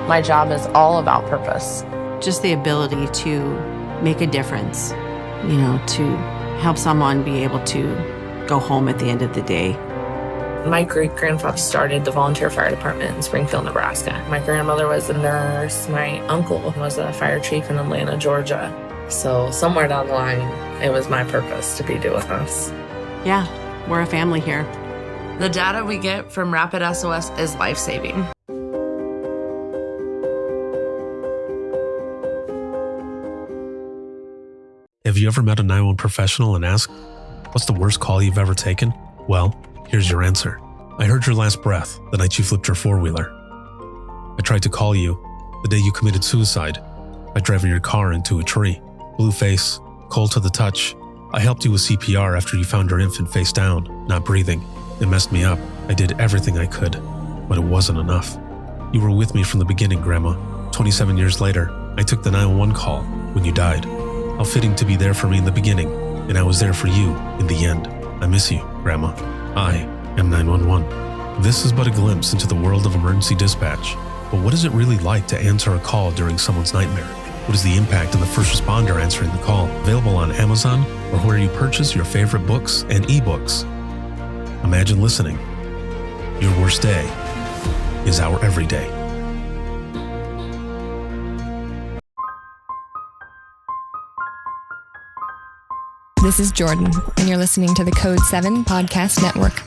My job is all about purpose. Just the ability to make a difference, to help someone be able to go home at the end of the day. My great-grandfather started the volunteer fire department in Springfield, Nebraska. My grandmother was a nurse. My uncle was a fire chief in Atlanta, Georgia. So somewhere down the line, it was my purpose to be doing this. Yeah, we're a family here. The data we get from Rapid SOS is life-saving. Have you ever met a 911 professional and asked, what's the worst call you've ever taken? Well, here's your answer. I heard your last breath the night you flipped your four-wheeler. I tried to call you the day you committed suicide by driving your car into a tree. Blue face, cold to the touch. I helped you with CPR after you found your infant face down, not breathing. It messed me up. I did everything I could, but it wasn't enough. You were with me from the beginning, Grandma. 27 years later, I took the 911 call when you died. How fitting to be there for me in the beginning, and I was there for you in the end. I miss you, Grandma. I am 911. This is but a glimpse into the world of emergency dispatch. But what is it really like to answer a call during someone's nightmare? What is the impact of the first responder answering the call? Available on Amazon or where you purchase your favorite books and ebooks. Imagine listening. Your worst day is our everyday. This is Jordan, and you're listening to the Code 7 Podcast Network.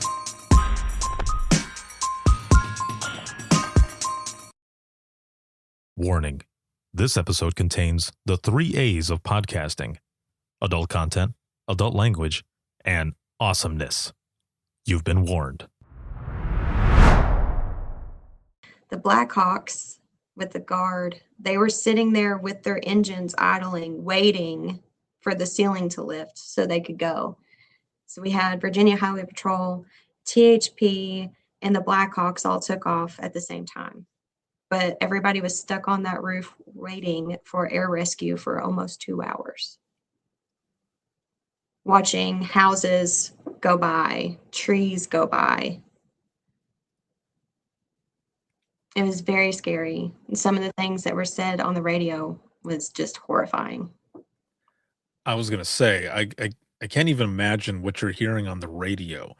Warning. This episode contains the 3 A's of podcasting: adult content, adult language, and awesomeness. You've been warned. The Blackhawks with the guard, they were sitting there with their engines idling, waiting for the ceiling to lift so they could go. So we had Virginia Highway Patrol, THP, and the Blackhawks all took off at the same time. But everybody was stuck on that roof waiting for air rescue for almost 2 hours. Watching houses go by, trees go by. It was very scary. And some of the things that were said on the radio was just horrifying. I was gonna say, I can't even imagine what you're hearing on the radio.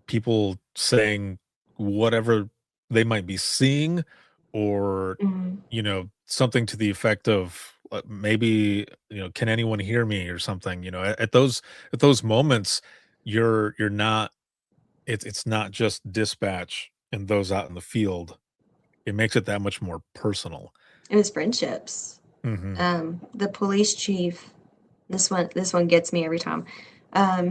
People saying whatever they might be seeing, or something to the effect of maybe can anyone hear me or something. At those moments, you're not. It's not just dispatch and those out in the field. It makes it that much more personal. It was friendships. The police chief. This one gets me every time.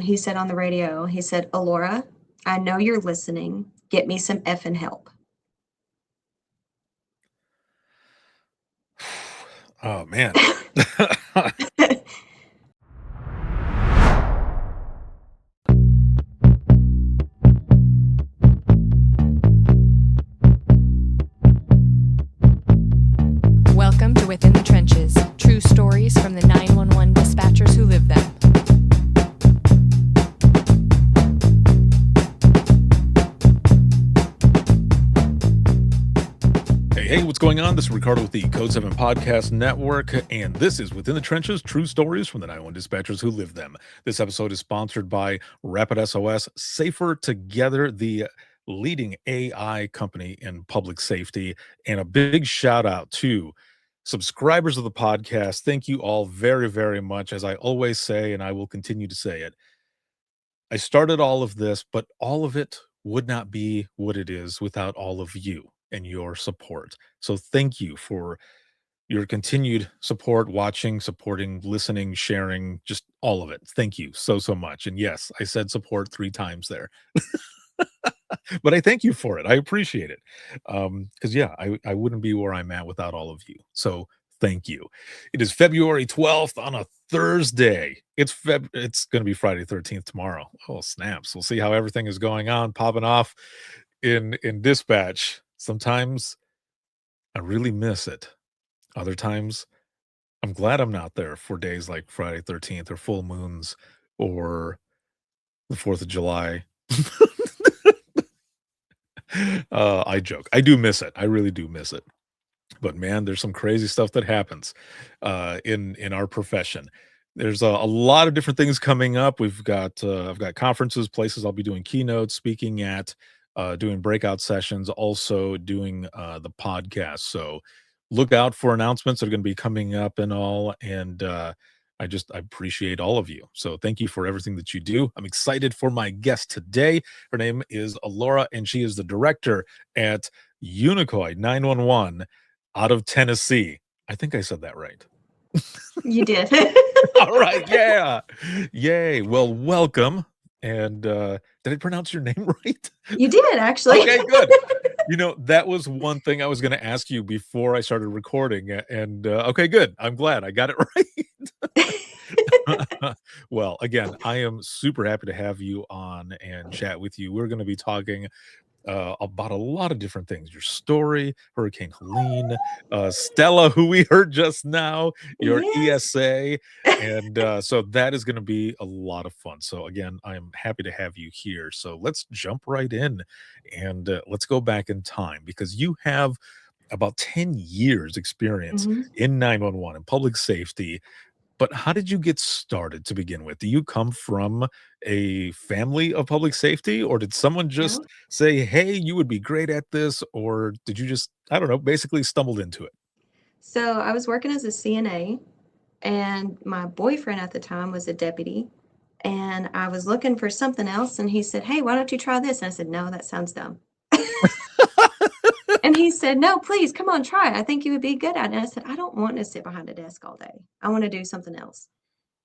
He said on the radio, he said, "Alora, I know you're listening. Get me some effing help." Oh man. Welcome to Within the Trenches, true stories from the 911 dispatchers who live them. Hey, what's going on? This is Ricardo with the Code 7 Podcast Network, and this is Within the Trenches, true stories from the 911 dispatchers who live them. This episode is sponsored by Rapid SOS, Safer Together, the leading AI company in public safety, and a big shout out to subscribers of the podcast. Thank you all very, very much. As I always say, and I will continue to say it, I started all of this, but all of it would not be what it is without all of you and your support. So thank you for your continued support, watching, supporting, listening, sharing, just all of it. Thank you so much. And yes, I said support 3 times there. But I thank you for it. I appreciate it. Because I wouldn't be where I'm at without all of you. So thank you. It is February 12th on a Thursday. It's going to be Friday 13th tomorrow. Oh, snaps. We'll see how everything is going on, popping off in dispatch. Sometimes I really miss it. Other times I'm glad I'm not there for days like Friday 13th or full moons or the 4th of July. I joke. I do miss it. I really do miss it. But man, there's some crazy stuff that happens in our profession. There's a lot of different things coming up. I've got conferences, places I'll be doing keynotes, speaking at, doing breakout sessions, also doing the podcast. So look out for announcements that are going to be coming up and all. And I appreciate all of you. So thank you for everything that you do. I'm excited for my guest today. Her name is Alora, and she is the director at Unacoi 911 out of Tennessee. I think I said that right. You did. All right. Yeah. Yay. Well, welcome. And did I pronounce your name right? You did, actually. Okay, good. That was one thing I was going to ask you before I started recording. And okay, good. I'm glad I got it right. Well, again, I am super happy to have you on and chat with you. We're going to be talking about a lot of different things. Your story, Hurricane Helene, Stella, who we heard just now, your Yes. ESA. And so that is going to be a lot of fun. So again, I'm happy to have you here. So let's jump right in and let's go back in time, because you have about 10 years experience Mhm. in 911 and public safety. But how did you get started to begin with? Do you come from a family of public safety, or did someone just No. say, "Hey, you would be great at this," or did you just, I don't know, basically stumbled into it? So I was working as a CNA, and my boyfriend at the time was a deputy. And I was looking for something else, and he said, "Hey, why don't you try this?" And I said, "No, that sounds dumb." And he said, "No, please, come on, try it. I think you would be good at it." And I said, "I don't want to sit behind a desk all day. I want to do something else."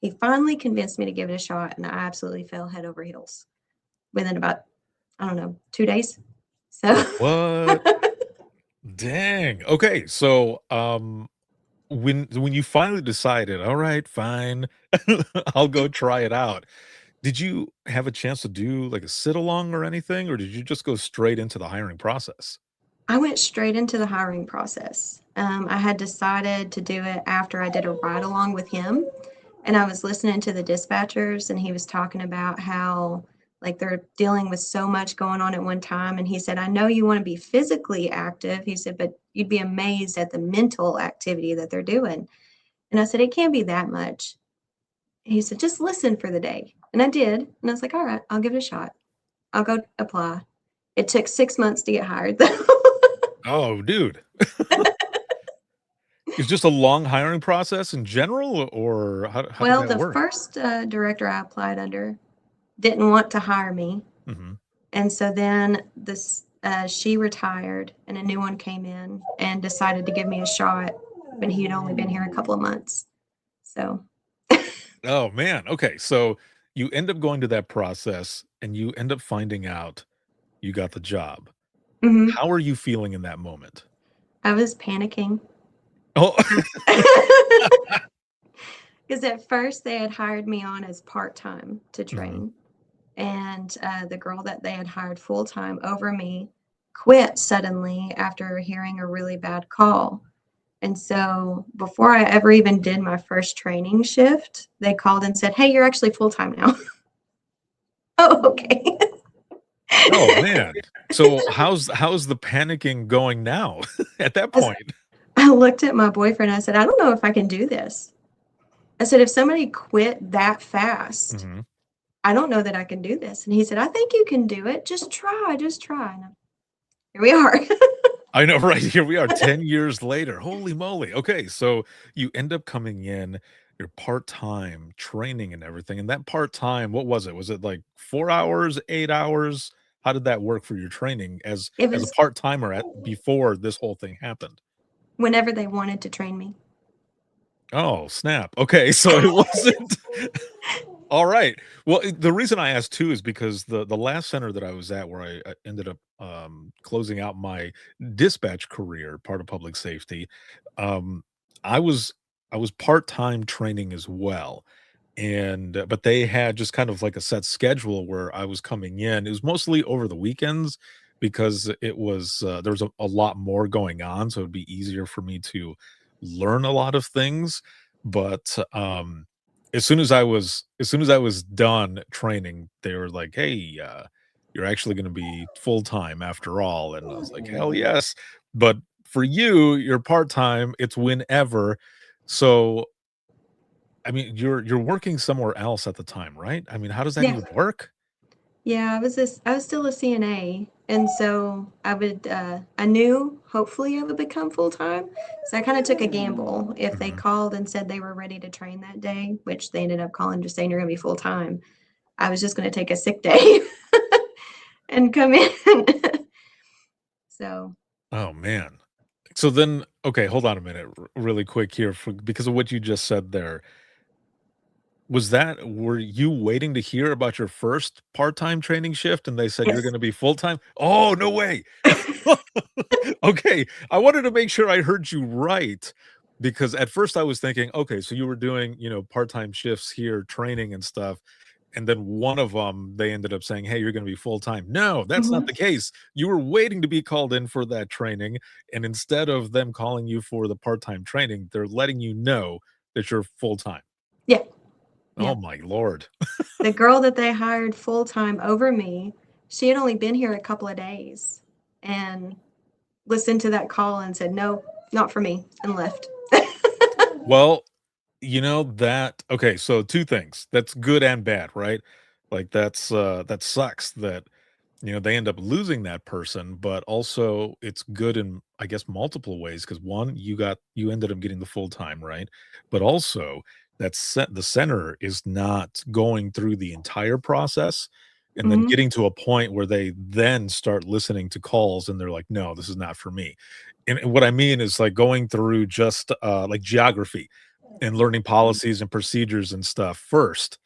He finally convinced me to give it a shot, and I absolutely fell head over heels within about, I don't know, 2 days. So What? Dang. Okay, so when you finally decided, all right, fine, I'll go try it out. Did you have a chance to do like a sit along or anything, or did you just go straight into the hiring process? I went straight into the hiring process. I had decided to do it after I did a ride along with him, and I was listening to the dispatchers, and he was talking about how like they're dealing with so much going on at one time. And he said, "I know you want to be physically active." He said, "But you'd be amazed at the mental activity that they're doing." And I said, "It can't be that much." He said, "Just listen for the day." And I did. And I was like, "All right, I'll give it a shot. I'll go apply." It took 6 months to get hired, though. Oh, dude. It's just a long hiring process in general, or how did Well, that the work? first director I applied under didn't want to hire me. Mhm. And so then she retired, and a new one came in and decided to give me a shot, but he had only been here a couple of months. So, Oh, man, okay, so you end up going to that process, and you end up finding out you got the job. mhm, How are you feeling in that moment? I was panicking. Oh, Because at first they had hired me on as part-time to mhm. train. And the girl that they had hired full-time over me quit suddenly after hearing a really bad call. And so before I ever even did my first training shift, they called and said, "Hey, you're actually full-time now." Oh, okay. Oh, man. So how's the panicking going now at that I s point? I looked at my boyfriend, I said, "I don't know if I can do this." I said, "If somebody quit that fast, Mhm. I don't know that I can do this." And he said, "I think you can do it. Just try, just try." And here we are. I know, right? Here we are 10 years later. Holy moly. Okay, so you end up coming in, you're part-time training and everything. And that part-time, what was it? Was it like 4 hours, 8 hours? How did that work for your training It as a was part-timer at before this whole thing happened? whenever they wanted to train me. Oh, snap. Okay, so it wasn't. All right. Well, the reason I asked too is because the last center that I was at, where I ended up closing out my dispatch career, part of public safety, um, I was I was part time training as well, and but they had just kind of like a set schedule where I was coming in. It was mostly over the weekends because it was there was a lot more going on, so it'd be easier for me to learn a lot of things. But as soon as I was done training, they were like, "Hey, you're actually going to be full time after all." And I was like, "Hell yes!" But for you, you're part-time, it's whenever. So, I mean, you're working somewhere else at the time, right? I mean, how does that Yeah. even work? Yeah, I was still a CNA, and so I knew hopefully I would become full time. So I kind of took a gamble. If they Mhm. called and said they were ready to train that day, which they ended up calling just saying you're going to be full time, I was just going to take a sick day and come in. So Oh, man. So then, okay, hold on a minute, really quick here, because of what you just said there. Were you waiting to hear about your first part-time training shift and they said you're yes. gonna be full-time? Oh, no way. Okay, I wanted to make sure I heard you right, because at first I was thinking, okay, so you were doing, part-time shifts here, training and stuff, and then one of them, they ended up saying, "Hey, you're gonna be full-time." No, that's not Mhm. the case. You were waiting to be called in for that training, and instead of them calling you for the part-time training, they're letting you know that you're full-time. Yeah. Oh Yeah. my lord. The girl that they hired full time over me, she had only been here a couple of days and listened to that call and said, "No, not for me," and left. Well, that okay, so 2 things. That's good and bad, right? Like, that sucks that, they end up losing that person, but also it's good in, I guess, multiple ways. Because 1, you ended up getting the full time, right? But also the center is not going through the entire process and then Mhm. getting to a point where they then start listening to calls and they're like, "No, this is not for me." And what I mean is, like, going through just, like, geography and learning policies and procedures and stuff first.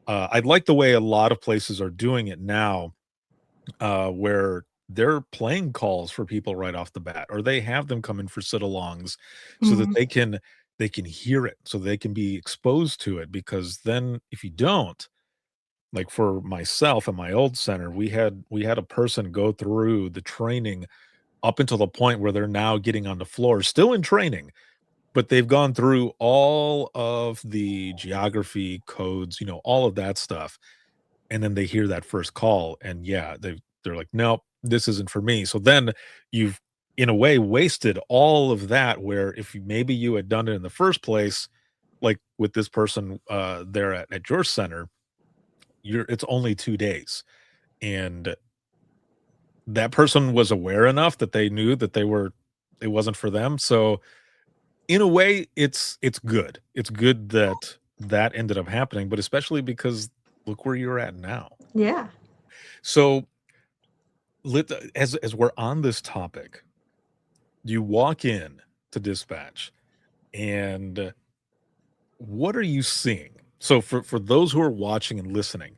I like the way a lot of places are doing it now, where they're playing calls for people right off the bat, or they have them come in for sit-alongs so that Mhm. they can hear it, so they can be exposed to it. Because then, if you don't, like for myself and my old center, we had a person go through the training up until the point where they're now getting on the floor, still in training, but they've gone through all of the geography codes, all of that stuff, and then they hear that first call, and yeah, they're like, "Nope, this isn't for me." So then you've, in a way, wasted all of that, where if maybe you had done it in the first place, like with this person, there at your center, it's only 2 days, and that person was aware enough that they knew that it wasn't for them. So in a way, it's good. It's good that that ended up happening, but especially because look where you're at now. Yeah. So, as we're on this topic, you walk in to dispatch, and what are you seeing? So, for those who are watching and listening,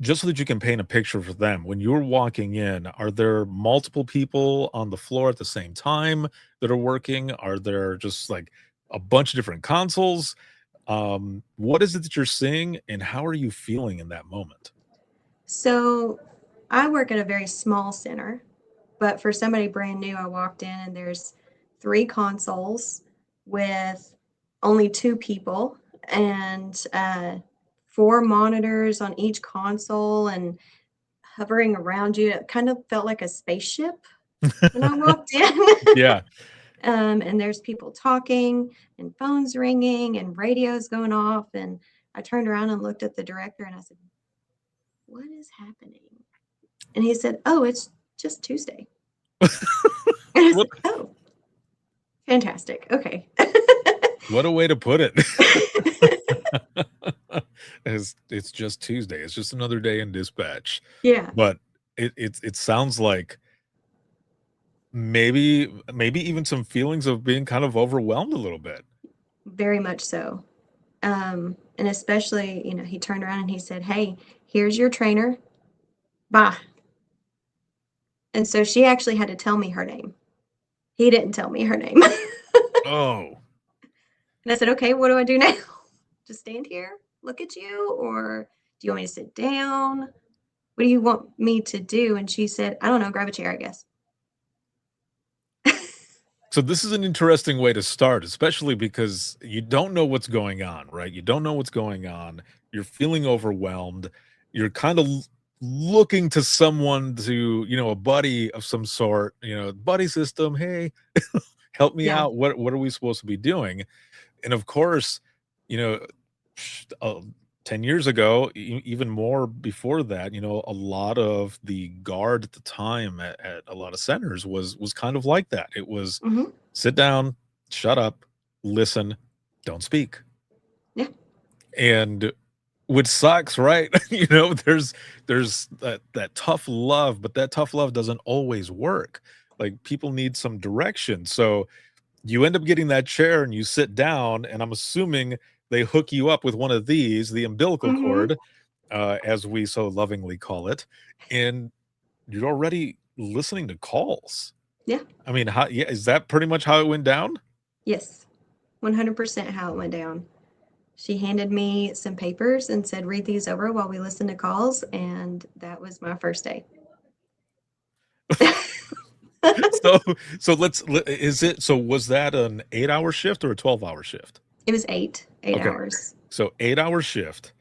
just so that you can paint a picture for them, when you're walking in, are there multiple people on the floor at the same time that are working? Are there just like a bunch of different consoles? What is it that you're seeing, and how are you feeling in that moment? So I work at a very small center, but for somebody brand new, I walked in and there's 3 consoles with only 2 people and 4 monitors on each console and hovering around you. It kind of felt like a spaceship when I walked in. Yeah. And there's people talking and phones ringing and radios going off. And I turned around and looked at the director and I said, "What is happening?" And he said, "Oh, it's just Tuesday." And I What said, "Oh, fantastic. Okay." what a way to put it. It's just Tuesday. It's just another day in dispatch. Yeah, But it sounds like maybe even some feelings of being kind of overwhelmed a little bit. very much so. And especially, he turned around and he said, "Hey, here's your trainer. Bye." And so she actually had to tell me her name. He didn't tell me her name. Oh. And I said, "Okay, what do I do now? Just stand here, look at you, or do you want me to sit down? What do you want me to do?" And she said, "I don't know, grab a chair, I guess." So this is an interesting way to start, especially because you don't know what's going on, right? You don't know what's going on. You're feeling overwhelmed. You're kind of looking to someone to, a buddy of some sort, buddy system. Hey, help me Yeah. out. What are we supposed to be doing? And of course, you know, 10 years ago, even more before that, a lot of the guard at the time at a lot of centers was kind of like that. It was Hmm. sit down, shut up, listen, don't speak. Yeah. And which sucks, right? There's that tough love, but that tough love doesn't always work. Like people need some direction. So you end up getting that chair and you sit down, and I'm assuming they hook you up with one of these, the umbilical Hmm. cord, as we so lovingly call it, and you're already listening to calls. Yeah. I mean, is that pretty much how it went down? Yes. 100% how it went down. She handed me some papers and said, read these over while we listen to calls. And that was my first day. So was that an 8-hour shift or a 12-hour shift? It was eight Okay. hours. So 8-hour shift.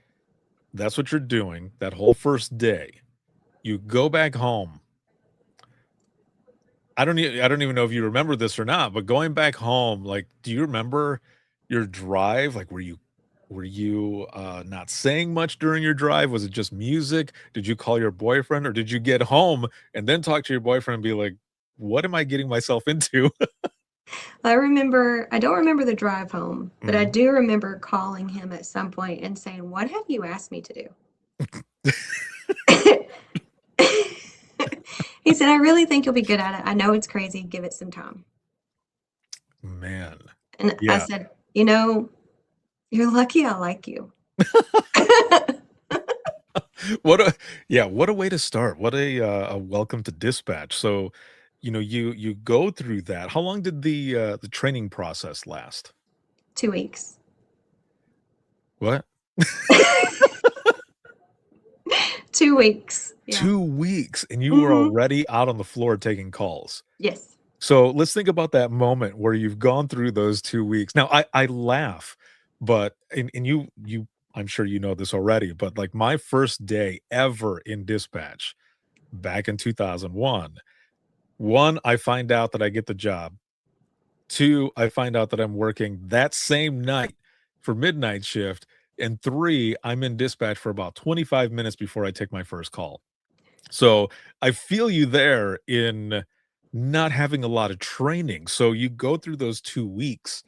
That's what you're doing that whole first day. You go back home. I don't even know if you remember this or not, but going back home, like, do you remember your drive? Like, were you not saying much during your drive? Was it just music? Did you call your boyfriend, or did you get home and then talk to your boyfriend and be like, what am I getting myself into? I don't remember the drive home, but I Mhm. do remember calling him at some point and saying, what have you asked me to do? He said, I really think you'll be good at it. I know it's crazy. Give it some time. Man. And I Yeah. said, you're lucky I like you. What a way to start. What a welcome to dispatch. So, you go through that. How long did the training process last? 2 weeks. What? 2 weeks. Yeah. 2 weeks, and you were Mhm. already out on the floor taking calls. Yes. So let's think about that moment where you've gone through those 2 weeks. Now I laugh, but and you I'm sure you know this already, but like my first day ever in dispatch back in 2001, 1, I find out that I get the job. 2, I find out that I'm working that same night for midnight shift. And 3, I'm in dispatch for about 25 minutes before I take my first call. So I feel you there in not having a lot of training. So you go through those 2 weeks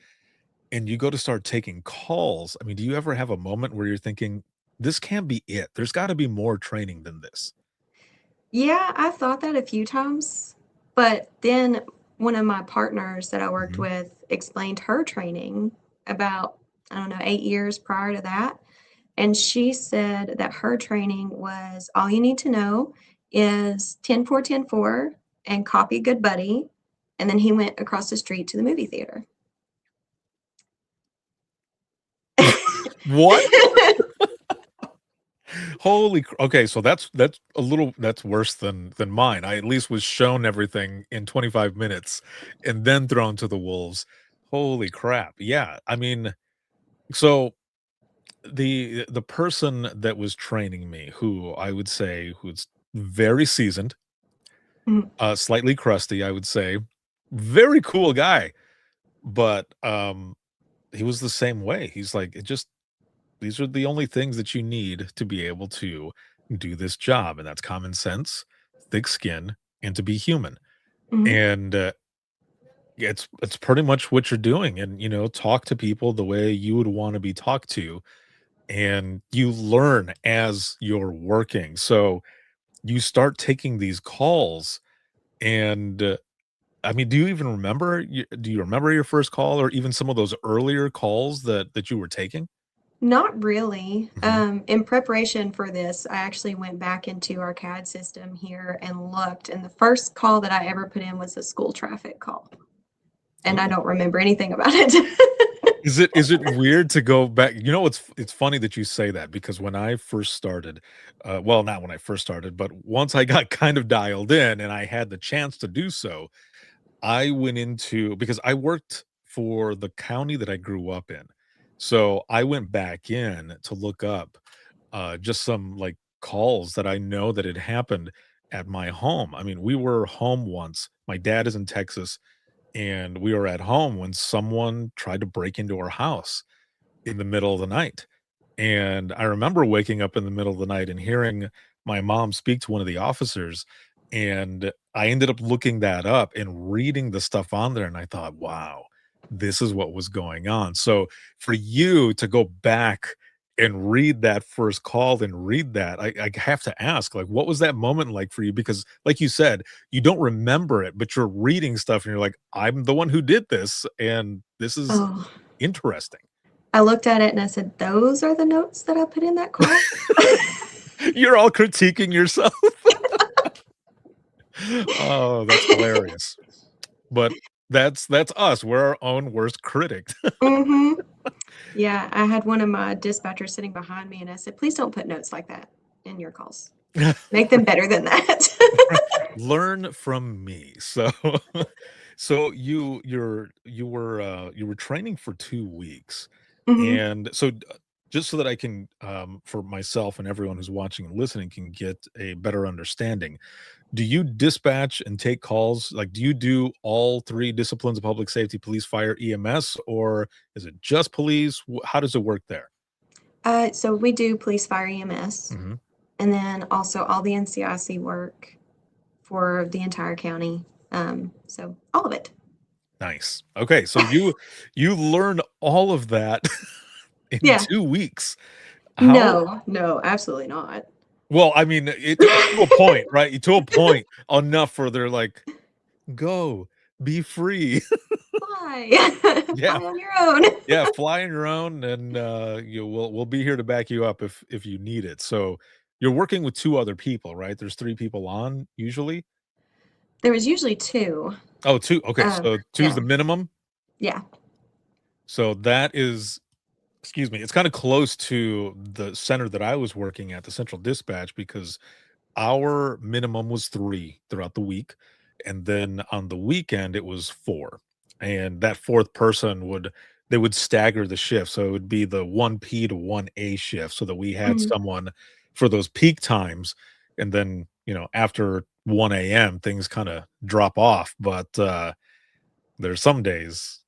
and you go to start taking calls. I mean, do you ever have a moment where you're thinking, this can't be it? There's got to be more training than this. Yeah, I thought that a few times, but then one of my partners that I worked Mhm. with explained her training about, I don't know, 8 years prior to that. And she said that her training was all you need to know is 10-4-10-4 and copy good buddy. And then he went across the street to the movie theater. What? Okay, so that's that's worse than mine. I at least was shown everything in 25 minutes and then thrown to the wolves. Holy crap. Yeah. I mean, so the person that was training me, who I would say who's very seasoned, Mhm. slightly crusty, I would say, very cool guy, but he was the same way. He's like, these are the only things that you need to be able to do this job, and that's common sense, thick skin, and to be human. Mhm. And yeah, it's pretty much what you're doing, and talk to people the way you would want to be talked to, and you learn as you're working. So you start taking these calls, and I mean, do you even remember? Do you remember your first call, or even some of those earlier calls that you were taking? Not really. Mhm. In preparation for this, I actually went back into our CAD system here and looked, and the first call that I ever put in was a school traffic call, and I Oh. don't remember anything about it. Is it weird to go back? It's funny that you say that, because when I first started, well, not when I first started, but once I got kind of dialed in and I had the chance to do so, I went into, because I worked for the county that I grew up in. So I went back in to look up just some like calls that I know that it happened at my home. I mean, we were home once. My dad is in Texas, and we were at home when someone tried to break into our house in the middle of the night. And I remember waking up in the middle of the night and hearing my mom speak to one of the officers. And I ended up looking that up and reading the stuff on there. And I thought, wow, this is what was going on. So for you to go back and read that first call and read that, I have to ask, like, what was that moment like for you? Because, like you said, you don't remember it, but you're reading stuff and you're like, I'm the one who did this. And this is Oh, interesting. I looked at it and I said, those are the notes that I put in that call. You're all critiquing yourself. Oh, that's hilarious. But that's us. We're our own worst critic. hmm Yeah, I had one of my dispatchers sitting behind me and I said, please don't put notes like that in your calls. Make them better than that. Learn from me. So so you were training for 2 weeks. Mhm. And so just so that I can for myself and everyone who's watching and listening can get a better understanding. Do you dispatch and take calls? Like, do you do all 3 disciplines of public safety, police, fire, EMS, or is it just police? How does it work there? So we do police, fire, EMS, Mhm. and then also all the NCIC work for the entire county. So all of it. Nice. Okay, so you learned all of that in Yeah. 2 weeks. How No, absolutely not. well, I mean, it to a point, right? To a point, enough for they're like, "Go, be free." Fly. Yeah, Fly on your own. yeah, fly on your own, and, we'll be here to back you up if you need it. So, you're working with 2 other people, right? There's 3 people on usually? There was usually two. Oh, 2, okay, so 2 is Yeah, the minimum? yeah. So that is excuse me, it's kinda close to the center that I was working at, the central dispatch, because our minimum was 3 throughout the week, and then on the weekend, it was 4, and that 4th person they would stagger the shift, so it would be the 1P to 1A shift so that we had Mhm. someone for those peak times, and then, after 1 AM, things kinda drop off, but, there's some days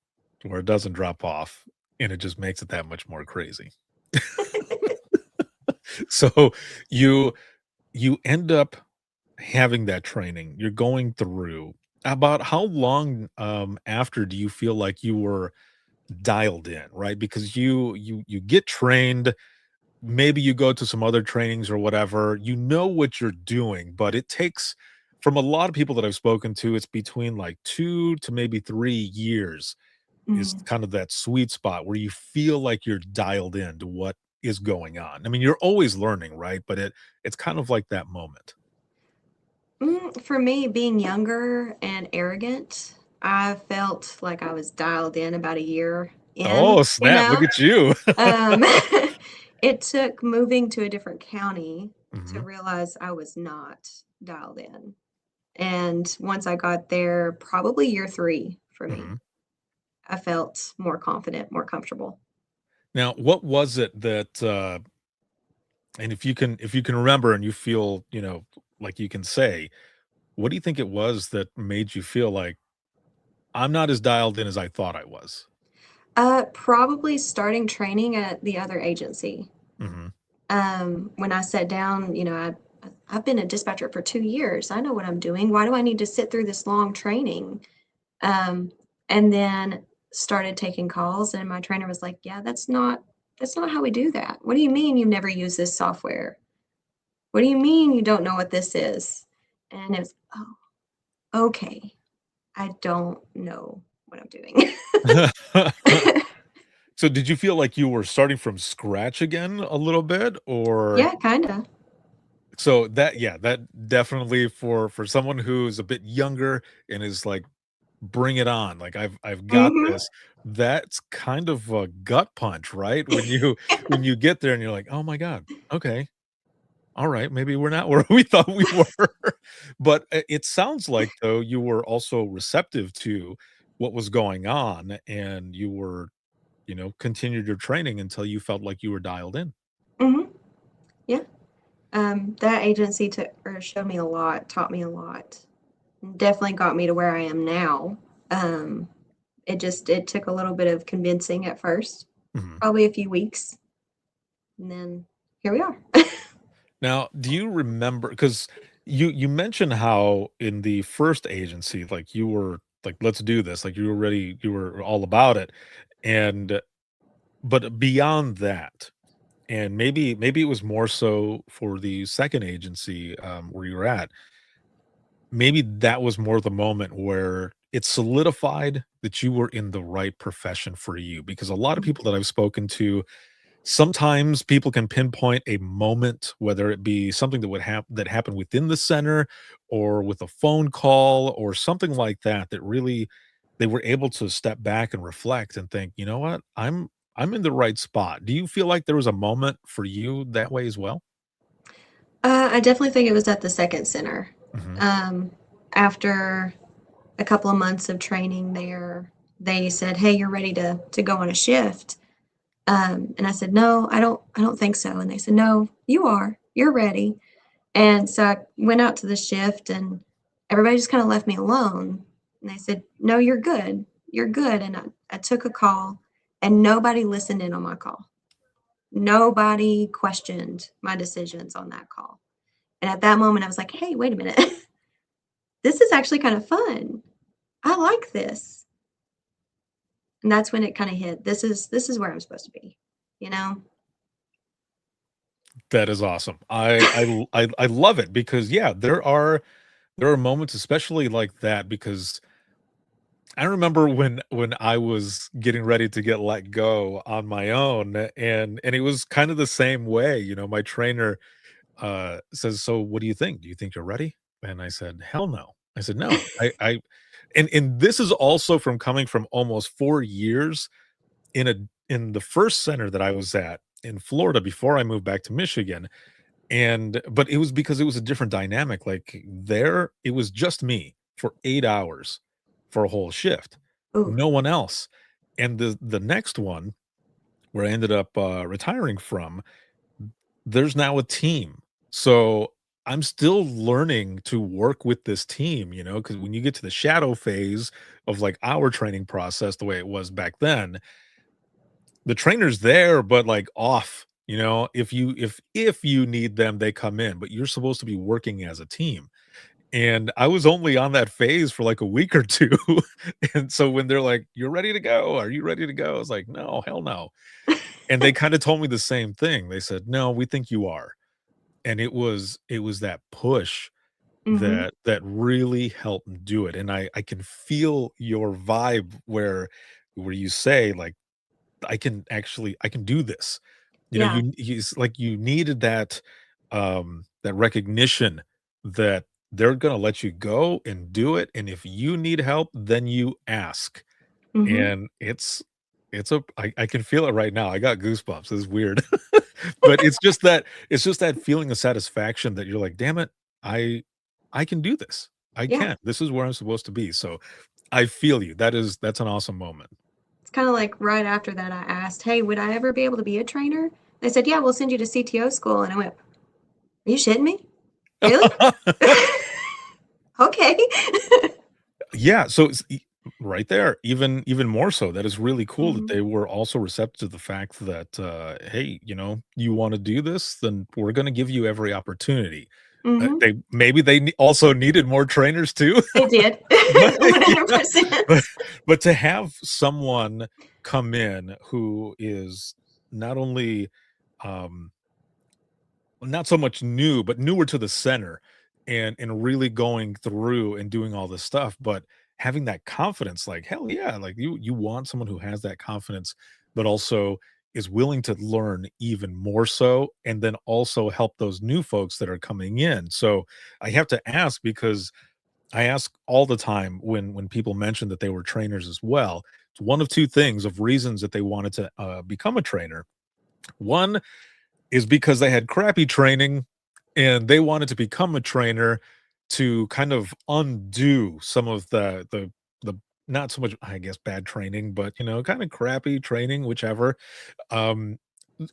where it doesn't drop off, and it just makes it that much more crazy. So, you you end up having that training, you're going through. About how long, after do you feel like you were dialed in, right? Because you get trained, maybe you go to some other trainings or whatever, you know what you're doing, but it takes from a lot of people that I've spoken to, it's between like 2 to maybe 3 years is Mhm. kind of that sweet spot where you feel like you're dialed in to what is going on. I mean, you're always learning, right? But it's kind of like that moment. For me, being younger and arrogant, I felt like I was dialed in about a year Oh, in, you snap, look know? at you. Um, it took moving to a different county to Mhm, realize I was not dialed in. And once I got there, probably year 3 for me, mhm. I felt more confident, more comfortable. Now, what was it that, and if you can remember and you feel, like you can say, what do you think it was that made you feel like, "I'm not as dialed in as I thought I was?" Probably starting training at the other agency. Mhm. When I sat down, I've been a dispatcher for 2 years. I know what I'm doing. Why do I need to sit through this long training? Um, and then started taking calls, and my trainer was like, "Yeah, that's not how we do that. What do you mean you've never used this software? What do you mean you don't know what this is?" And it was, oh, okay. I don't know what I'm doing. So, did you feel like you were starting from scratch again a little bit, or Yeah, kinda. so that yeah, that definitely for someone who's a bit younger and is like, "Bring it on, like, I've got Mhm. this," that's kind of a gut punch, right? When you get there and you're like, "Oh my god, okay, alright, maybe we're not where we thought we were." But it sounds like, though, you were also receptive to what was going on, and you were, continued your training until you felt like you were dialed in. Mhm. Yeah. That agency took or showed me a lot, taught me a lot. Definitely got me to where I am now. It took a little bit of convincing at first, Mhm. probably a few weeks, and then here we are. Now, do you remember, because you mentioned how in the first agency, like, you were like, "Let's do this," like, you were ready, you were all about it, and but beyond that, and maybe it was more so for the second agency, where you were at, maybe that was more the moment where it solidified that you were in the right profession for you, because a lot of people that I've spoken to, sometimes people can pinpoint a moment, whether it be something that would that happened within the center or with a phone call or something like that, that really they were able to step back and reflect and think, you know what, I'm in the right spot. Do you feel like there was a moment for you that way as well? I definitely think it was at the second center. Hmm. Um, After a couple of months of training there, they said, "Hey, you're ready to go on a shift." And I said, "No, I don't think so." And they said, "No, you are. You're ready." And so I went out to the shift, and everybody just kind of left me alone. And they said, "No, you're good. You're good." And I took a call, and nobody listened in on my call. Nobody questioned my decisions on that call. And at that moment, I was like, "Hey, wait a minute. This is actually kind of fun. I like this." And that's when it kind of hit. This is where I'm supposed to be, you know? That is awesome. I love it, because yeah, there are moments, especially like that, because I remember when I was getting ready to get let go on my own, and it was kind of the same way. My trainer says, "So what do you think? Do you think you're ready?" And I said, "Hell no." I said, "No, I," and this is also from coming from almost 4 years in a in the first center that I was at in Florida before I moved back to Michigan. And but it was because it was a different dynamic. Like, there, it was just me for 8 hours for a whole shift, Ooh. no one else. And the next one, where I ended up retiring from, there's now a team. So I'm still learning to work with this team, because when you get to the shadow phase of like our training process, the way it was back then, the trainer's there, but like off. If you need them, they come in, but you're supposed to be working as a team. And I was only on that phase for like a week or two. And so when they're like, "You're ready to go. Are you ready to go?" I was like, "No, hell no." And they kind of told me the same thing. They said, "No, we think you are." And it was that push Mhm. that really helped do it. And I can feel your vibe where you say, like, I can do this. Yeah. He's like, you needed that recognition that they're gonna let you go and do it, and if you need help, then you ask. Mhm. And I can feel it right now. I got goosebumps. It's weird. But it's just that feeling of satisfaction that you're like, "Damn it, I I can do this. I Yeah. can. This is where I'm supposed to be." So I feel you. That's an awesome moment. It's kinda like right after that, I asked, "Hey, would I ever be able to be a trainer?" They said, "Yeah, we'll send you to CTO school." And I went, "Are you shitting me? Really?" Okay. Yeah, so right there, even more so, that is really cool that Mhm. they were also receptive to the fact that, "Hey, you wanna do this? Then we're gonna give you every opportunity." Mhm. They also needed more trainers too, It did. but yeah, 100%. but but to have someone come in who is not only, um not so much new, but newer to the center, and really going through and doing all this stuff, but having that confidence, like, hell yeah, like, you want someone who has that confidence, but also is willing to learn even more so, and then also help those new folks that are coming in. So I have to ask, because I ask all the time when people mention that they were trainers as well. It's one of two things of reasons that they wanted to become a trainer. One is because they had crappy training, and they wanted to become a trainer to kind of undo some of the not so much, I guess, bad training, but kind of crappy training, whichever. Um,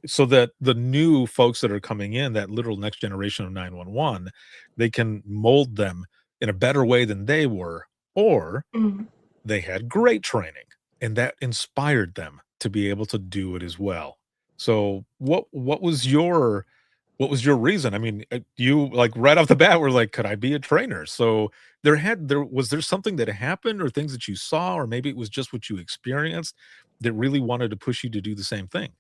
so that the new folks that are coming in, that literal next generation of 911, they can mold them in a better way than they were, or Mhm. they had great training and that inspired them to be able to do it as well. So what was your reason? I mean, you like right off the bat were like, could I be a trainer? So there something that happened or things that you saw, or maybe it was just what you experienced that really wanted to push you to do the same thing.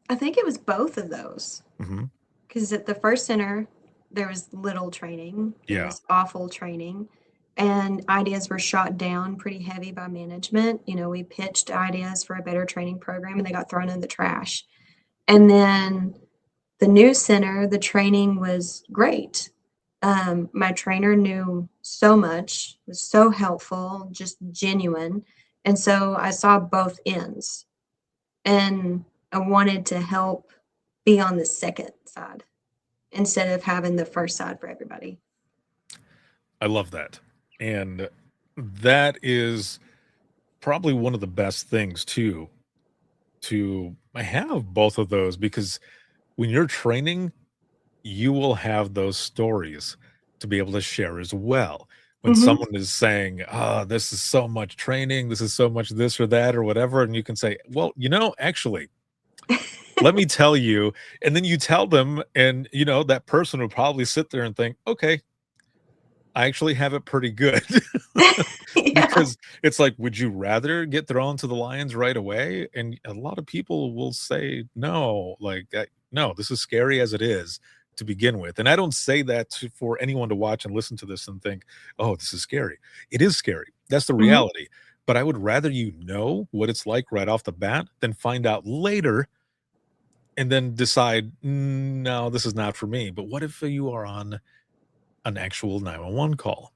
I think it was both of those. Hmm. Because at the first center, there was little training. It Yeah. was awful training. And ideas were shot down pretty heavy by management. We pitched ideas for a better training program and they got thrown in the trash. And then the new center, the training was great. My trainer knew so much, was so helpful, just genuine. And so I saw both ends and I wanted to help be on the second side instead of having the first side for everybody. I love that. And that is probably one of the best things too, to have both of those, because when you're training, you will have those stories to be able to share as well. When Hmm. someone is saying, "Ah, this is so much training, this is so much this or that or whatever," and you can say, "Well, actually, let me tell you," and then you tell them, and that person will probably sit there and think, "Okay, I actually have it pretty good." Yeah. Because it's like, would you rather get thrown to the lions right away? And a lot of people will say, no, like, no, this is scary as it is to begin with. And I don't say that for anyone to watch and listen to this and think, oh, this is scary. It is scary. That's the Hmm. reality. But I would rather you know what it's like right off the bat than find out later and then decide, no, this is not for me. But what if you are on an actual 911 call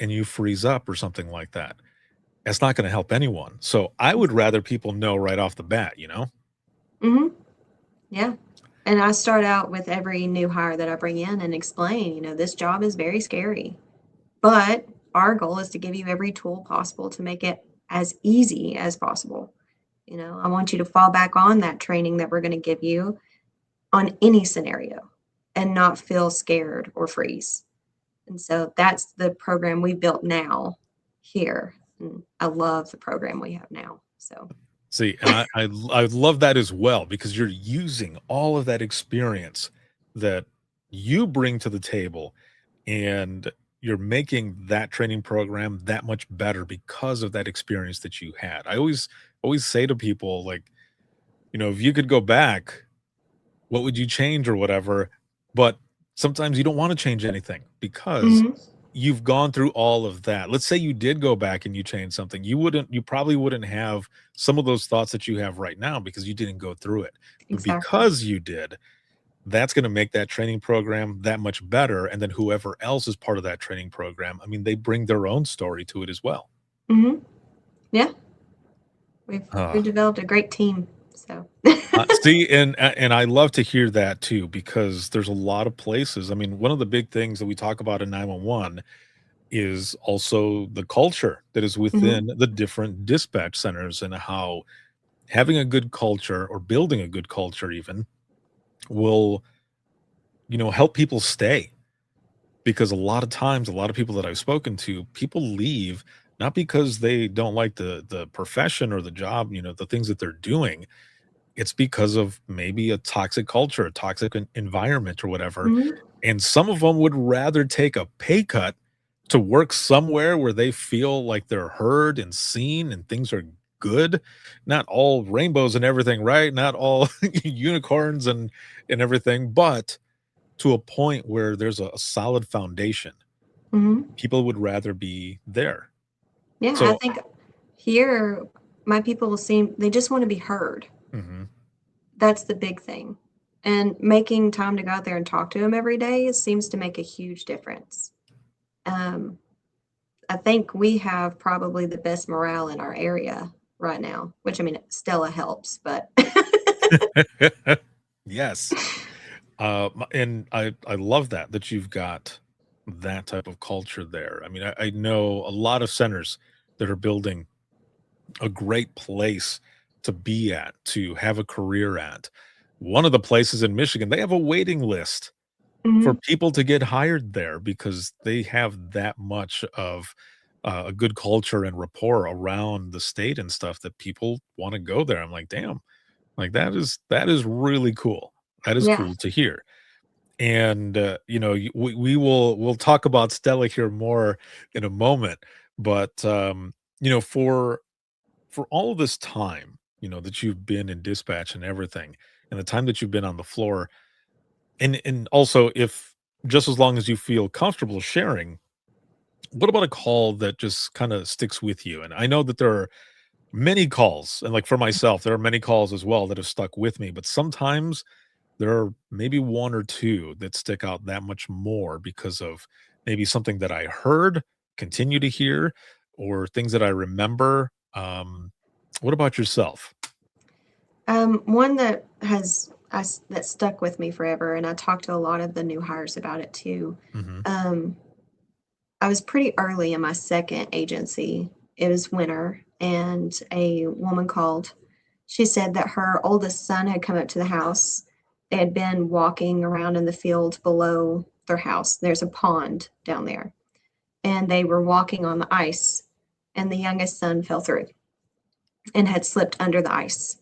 and you freeze up or something like that? That's not gonna help anyone. So I would rather people know right off the bat? Hmm. Yeah. And I start out with every new hire that I bring in and explain, this job is very scary, but our goal is to give you every tool possible to make it as easy as possible. I want you to fall back on that training that we're going to give you on any scenario and not feel scared or freeze. And so that's the program we built now here. And I love the program we have now. So, See, and I love that as well, because you're using all of that experience that you bring to the table, and you're making that training program that much better because of that experience that you had. I always say to people, like, if you could go back, what would you change or whatever? But sometimes you don't want to change anything because mhm, you've gone through all of that. Let's say you did go back and you changed something. You probably wouldn't have some of those thoughts that you have right now because you didn't go through it. But exactly. because you did, that's going to make that training program that much better. And then whoever else is part of that training program, I mean, they bring their own story to it as well. Hmm. Yeah, we've Uh, we've developed a great team. So, See, and I love to hear that too, because there's a lot of places. I mean, one of the big things that we talk about in 911 is also the culture that is mhm, within the different dispatch centers, and how having a good culture, or building a good culture even, will help people stay. Because a lot of times, a lot of people that I've spoken to, people leave not because they don't like the profession or the job, the things that they're doing. It's because of maybe a toxic culture, a toxic environment or whatever. mhm, And some of them would rather take a pay cut to work somewhere where they feel like they're heard and seen and things are good. Not all rainbows and everything, right? Not all unicorns and everything, but to a point where there's a solid foundation. mhm. People would rather be there. Yeah, I So, think here my people they just want to be heard. mhm. That's the big thing. And making time to go out there and talk to them every day seems to make a huge difference. Um, I think we have probably the best morale in our area right now, which I mean, Stella helps, but Yes. And I love that you've got that type of culture there. I mean, I know a lot of centers that are building a great place to be at, to have a career at. one of the places in Michigan, they have a waiting list for Mhm. people to get hired there because they have that much of a good culture and rapport around the state and stuff that people want to go there. I'm like, damn, like that is really cool. That is Yeah. cool to hear. And we'll talk about Stella here more in a moment, but for all of this time, that you've been in dispatch and everything, and the time that you've been on the floor, and also if just as long as you feel comfortable sharing, what about a call that just kind of sticks with you? And I know that there are many calls, and like for myself, there are many calls as well that have stuck with me, but sometimes there are maybe one or two that stick out that much more because of maybe something that I heard, continue to hear, or things that I remember. What about yourself? One that that stuck with me forever, and I talked to a lot of the new hires about it too. Mhm. Um, I was pretty early in my second agency. It was winter, and a woman called. She said that her oldest son had come up to the house. They had been walking around in the field below their house. There's a pond down there, and they were walking on the ice, and the youngest son fell through and had slipped under the ice.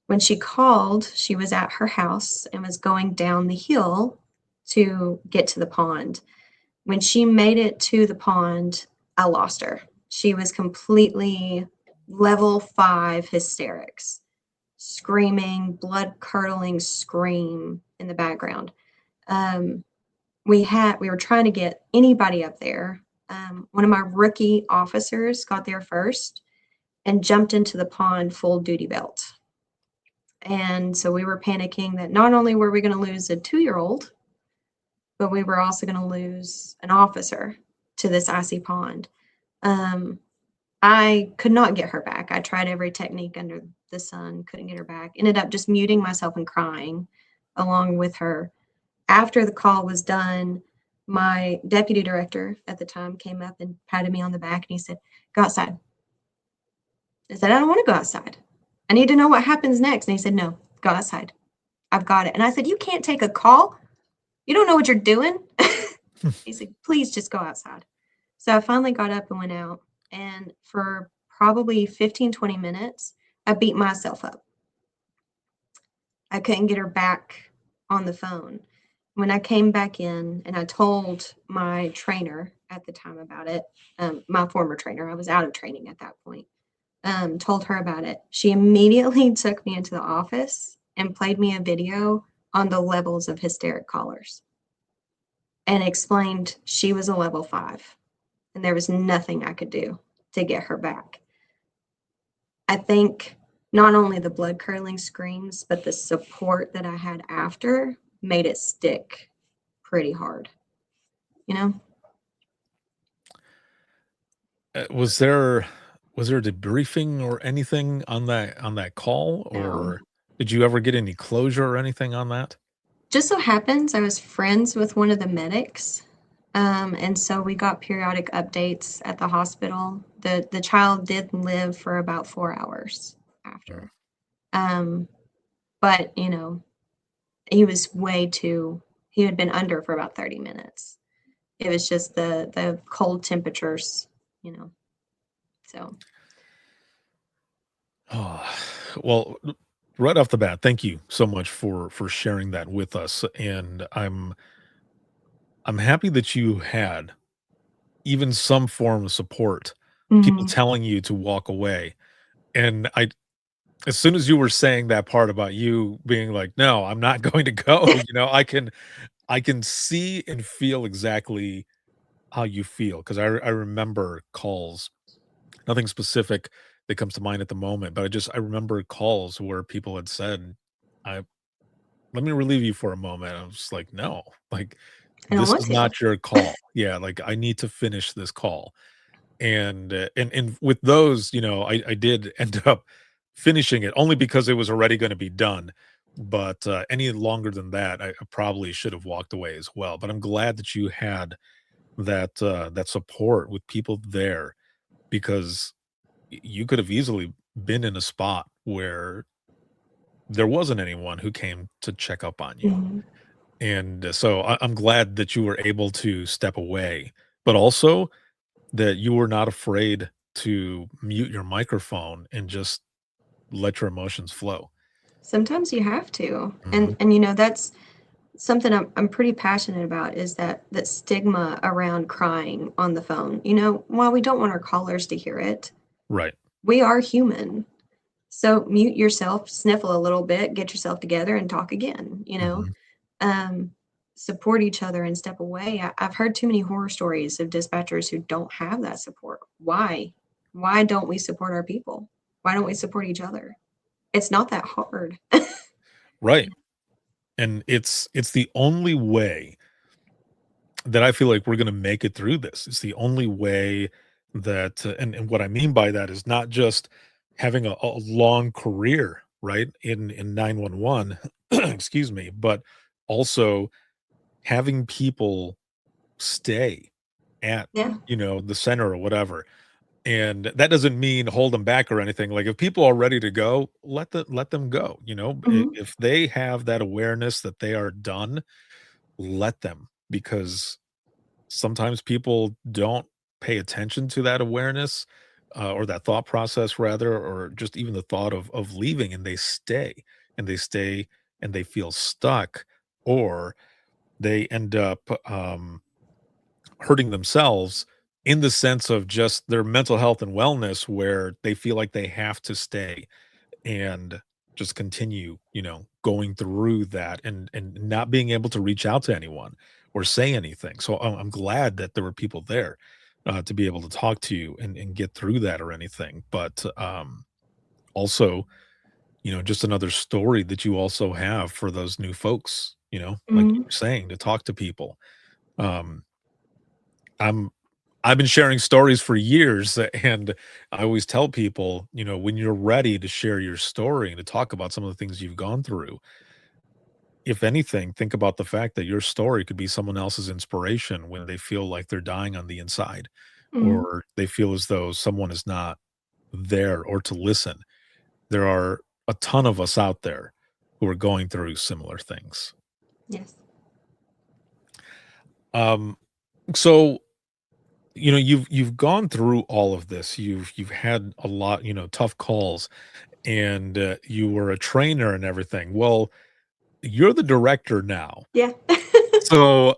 When she called, she was at her house and was going down the hill to get to the pond. When she made it to the pond, I lost her. She was completely level 5 hysterics, screaming, blood curdling scream in the background. Um, we were trying to get anybody up there. One of my rookie officers got there first and jumped into the pond full duty belt. And so we were panicking that not only were we going to lose a 2-year-old, but we were also going to lose an officer to this icy pond. Um, I could not get her back. I tried every technique under the sun, couldn't get her back. Ended up just muting myself and crying along with her. After the call was done, my deputy director at the time came up and patted me on the back and he said, "Go outside." I said, "I don't want to go outside. I need to know what happens next." And he said, "No, go outside. I've got it." And I said, "You can't take a call. You don't know what you're doing." He said, "Please just go outside." So I finally got up and went out. And for probably 15, 20 minutes, I beat myself up. I couldn't get her back on the phone. When I came back in and I told my trainer at the time about it, my former trainer, I was out of training at that point, told her about it. She immediately took me into the office and played me a video on the levels of hysteric callers and explained she was a level 5 and there was nothing I could do to get her back. I think not only the blood curdling screams, but the support that I had after made it stick pretty hard, you know? Was there a debriefing or anything on that call, No. or did you ever get any closure or anything on that? Just so happens I was friends with one of the medics. And so we got periodic updates at the hospital. The child did live for about 4 hours Mm. after. Um, but he was he had been under for about 30 minutes. It was just the cold temperatures, you know. So Oh, well, right off the bat, thank you so much for sharing that with us, and I'm happy that you had even some form of support, people mhm. telling you to walk away. And as soon as you were saying that part about you being like, "No, I'm not going to go," I can see and feel exactly how you feel because I remember calls, nothing specific that comes to mind at the moment, but I remember calls where people had said, "I let me relieve you for a moment." I was like, "No, like I don't this want is to. not your call." Yeah, like I need to finish this call. And with those, I did end up finishing it only because it was already going to be done. But any longer than that, I probably should have walked away as well. But I'm glad that you had that support with people there because you could have easily been in a spot where there wasn't anyone who came to check up on you. Mhm. And so I'm glad that you were able to step away, but also that you were not afraid to mute your microphone and just let your emotions flow. Sometimes you have to. Mhm. And that's something I'm pretty passionate about, is that stigma around crying on the phone. While we don't want our callers to hear it, Right. we are human. So mute yourself, sniffle a little bit, get yourself together and talk again, Mhm. um, support each other and step away. I've heard too many horror stories of dispatchers who don't have that support. Why? Why don't we support our people? Why don't we support each other? It's not that hard. Right. And it's the only way that I feel like we're gonna make it through this. It's the only way that and what I mean by that is not just having a long career, right, in 911, excuse me, but also having people stay at, Yeah. the center or whatever. And that doesn't mean hold them back or anything. Like, if people are ready to go, let them go, Mhm. if they have that awareness that they are done, let them, because sometimes people don't pay attention to that awareness, or that thought process rather, or just even the thought of leaving, and they stay and they stay and they feel stuck, or they end up hurting themselves in the sense of just their mental health and wellness, where they feel like they have to stay and just continue, going through that, and not being able to reach out to anyone or say anything. So I'm glad that there were people there, to be able to talk to you and get through that or anything. But also, just another story that you also have for those new folks, like you Mhm. were saying, to talk to people. Um, I'm I've been sharing stories for years, and I always tell people, when you're ready to share your story and to talk about some of the things you've gone through, if anything, think about the fact that your story could be someone else's inspiration when they feel like they're dying on the inside, Mhm. or they feel as though someone is not there or to listen. There are a ton of us out there who are going through similar things. Yes. Um, so you've gone through all of this. You've had a lot, tough calls, and you were a trainer and everything. Well, you're the director now. Yeah. So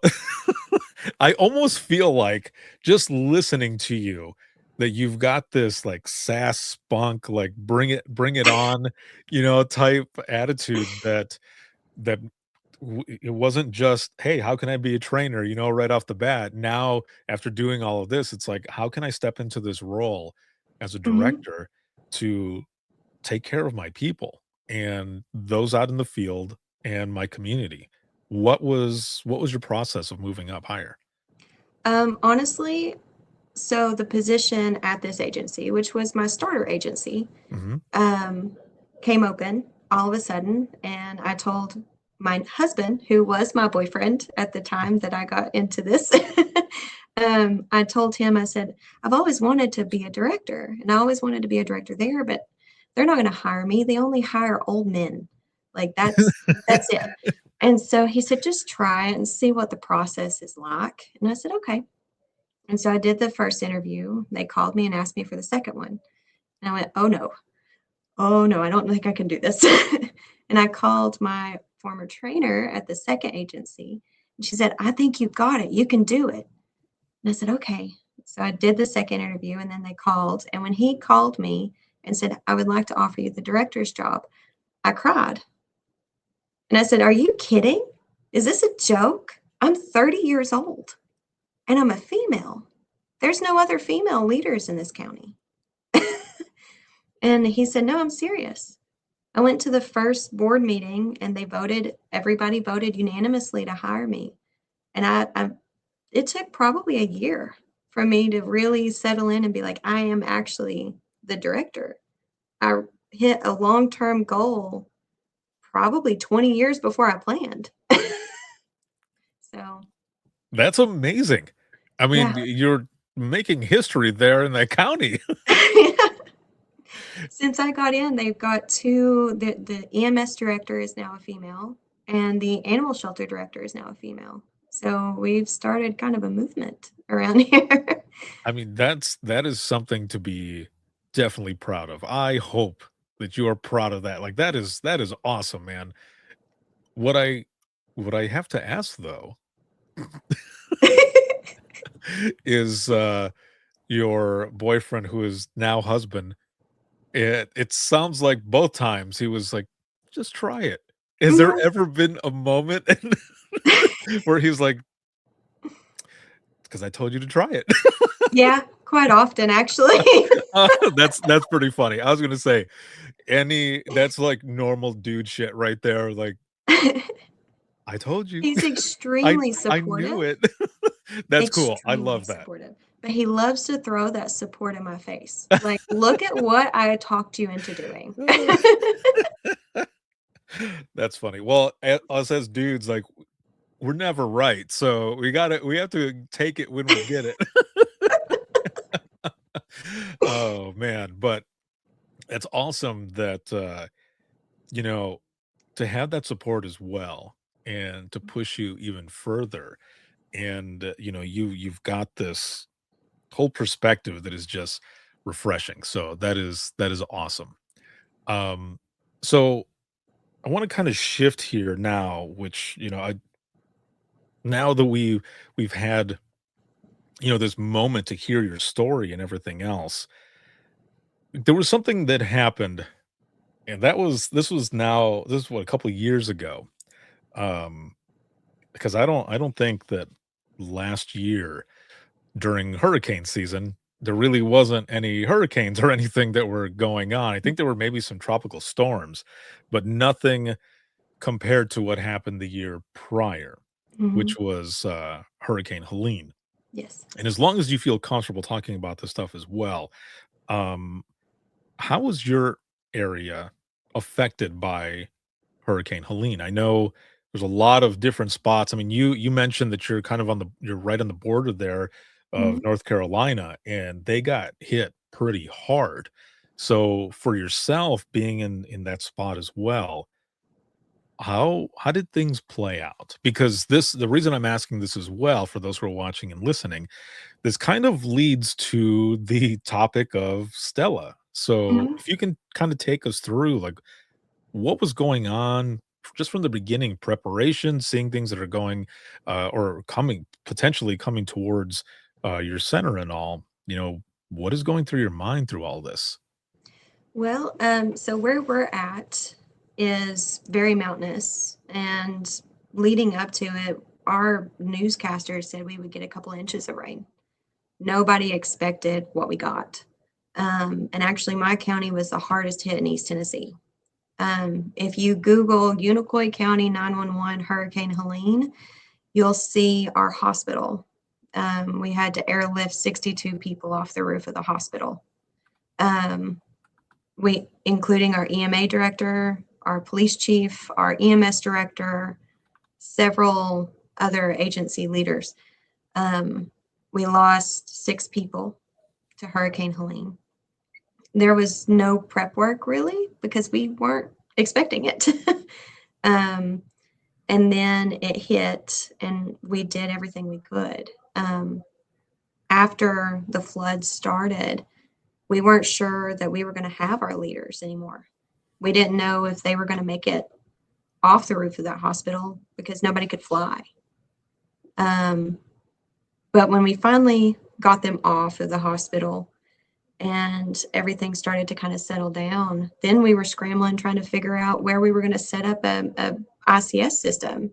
I almost feel like, just listening to you, that you've got this like sass spunk, like bring it on, type attitude, that it wasn't just, hey, how can I be a trainer, right off the bat. Now, after doing all of this, it's like, how can I step into this role as a Mhm. director to take care of my people and those out in the field and my community? What was your process of moving up higher? Honestly, so the position at this agency, which was my starter agency, Hmm. um, came open all of a sudden. And I told my husband, who was my boyfriend at the time that I got into this, I told him, I said, I've always wanted to be a director, and I always wanted to be a director there, but they're not going to hire me. They only hire old men. Like that's it. And so he said, just try it and see what the process is like. And I said, okay. And so I did the first interview. They called me and asked me for the second one. And I went, oh no, oh no, I don't think I can do this. And I called my former trainer at the second agency. And she said, I think you got it. You can do it. And I said, okay. So I did the second interview, and then they called. And when he called me and said, I would like to offer you the director's job, I cried. And I said, are you kidding? Is this a joke? I'm 30 years old and I'm a female. There's no other female leaders in this county. And he said, no, I'm serious. I went to the first board meeting and everybody voted unanimously to hire me. And it took probably a year for me to really settle in and be like, I am actually the director. I hit a long-term goal probably 20 years before I planned. So, That's amazing. I mean, yeah. you're making history there in that county. Since I got in, they've got two. The EMS director is now a female, and the animal shelter director is now a female. So we've started kind of a movement around here. I mean, that is something to be definitely proud of. I hope that you are proud of that. Like that is awesome, man. What I what I have to ask though is your boyfriend who is now husband, it sounds like both times he was like, just try it. Has there Mhm. ever been a moment where he's like, because I told you to try it? Yeah, quite often actually. That's pretty funny. I was gonna say that's like normal dude shit right there. Like, I told you. He's I extremely I knew supportive, it. That's cool. I extremely love that. supportive, but he loves to throw that support in my face. Like, look at what I talked you into doing. That's funny. Well, us as dudes, like we're never right, so we have to take it when we get it. Oh man, but it's awesome that you know, to have that support as well and to push you even further. And you've got this whole perspective that is just refreshing. So that is awesome. Um so I want to kind of shift here now, which I now that we've had this moment to hear your story and everything else. There was something that happened, and this was what, a couple of years ago. Um because I don't think that last year during hurricane season there really wasn't any hurricanes or anything that were going on. I think there were maybe some tropical storms, but nothing compared to what happened the year prior, Mhm. which was Hurricane Helene. Yes. And as long as you feel comfortable talking about this stuff as well, um, how was your area affected by Hurricane Helene? I know there's a lot of different spots. I mean, you mentioned that you're right on the border there of Mhm. North Carolina, and they got hit pretty hard. So for yourself being in that spot as well, how did things play out? Because the reason I'm asking this as well, for those who are watching and listening, this kind of leads to the topic of Stella. So Mhm. if you can kind of take us through, like, what was going on just from the beginning, preparation, seeing things that are going or coming, potentially coming towards your center and all, what is going through your mind through all this? Well, so where we're at is very mountainous, and leading up to it, our newscasters said we would get a couple inches of rain. Nobody expected what we got. And actually, my county was the hardest hit in East Tennessee. If you Google Unacoi County 911 Hurricane Helene, you'll see our hospital. We had to airlift 62 people off the roof of the hospital. Um, we, including our EMA director, our police chief, our EMS director, several other agency leaders. Um, we lost 6 people to Hurricane Helene. There was no prep work really because we weren't expecting it. um, and then it hit, and we did everything we could. After the flood started, we weren't sure that we were going to have our leaders anymore. We didn't know if they were going to make it off the roof of that hospital because nobody could fly. Um, but when we finally got them off of the hospital and everything started to kind of settle down, then we were scrambling trying to figure out where we were going to set up a ICS system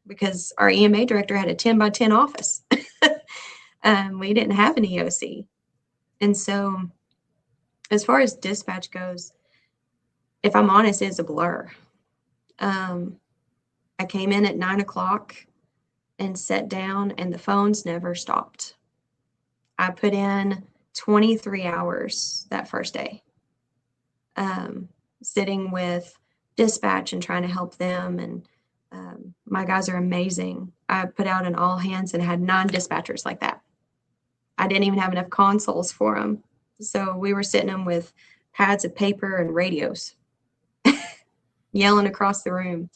because our EMA director had a 10 by 10 office. We didn't have an EOC. And so, as far as dispatch goes, if I'm honest, it's a blur. Um, I came in at 9 o'clock and sat down, and the phones never stopped. I put in 23 hours that first day, um, sitting with dispatch and trying to help them. And my guys are amazing. I put out an all hands and had 9 dispatchers like that. I didn't even have enough consoles for them. So we were sitting them with pads of paper and radios yelling across the room.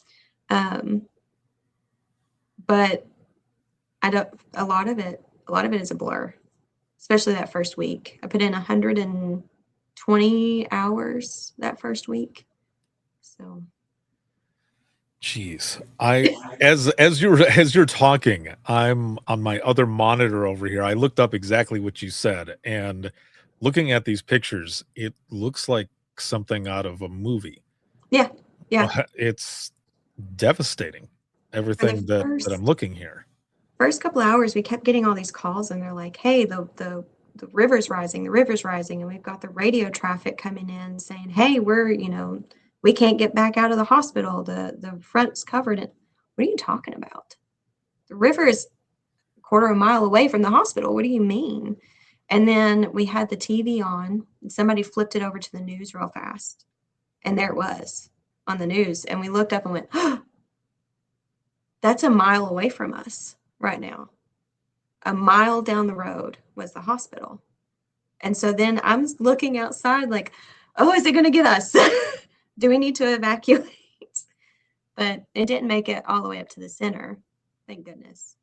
But a lot of it is a blur, especially that first week. I put in 120 hours that first week. So Jeez. As you're talking, I'm on my other monitor over here. I looked up exactly what you said, and looking at these pictures, it looks like something out of a movie. yeah. It's devastating, everything that I'm looking here. First couple of hours, we kept getting all these calls, and they're like, hey, the river's rising, the river's rising. And we've got the radio traffic coming in saying, hey, we can't get back out of the hospital. The front's covered. What are you talking about? The river is a quarter of a mile away from the hospital. What do you mean? And then we had the TV on, and somebody flipped it over to the news real fast. And there it was on the news. And we looked up and went, oh, that's a mile away from us right now. A mile down the road was the hospital. And so then I'm looking outside like, oh, is it going to get us? Do we need to evacuate? But it didn't make it all the way up to the center, thank goodness.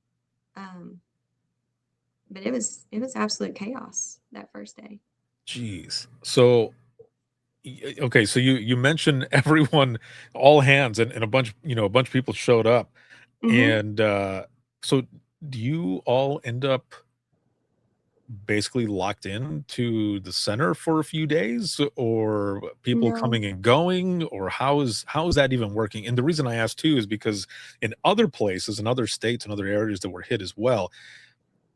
But it was absolute chaos that first day. Jeez. So, okay, so you mentioned everyone, all hands, and a bunch of people showed up, and so do you all end up basically locked in to the center for a few days, or people coming and going, or how is that even working? And the reason I asked too is because in other places, in other states, and other areas that were hit as well,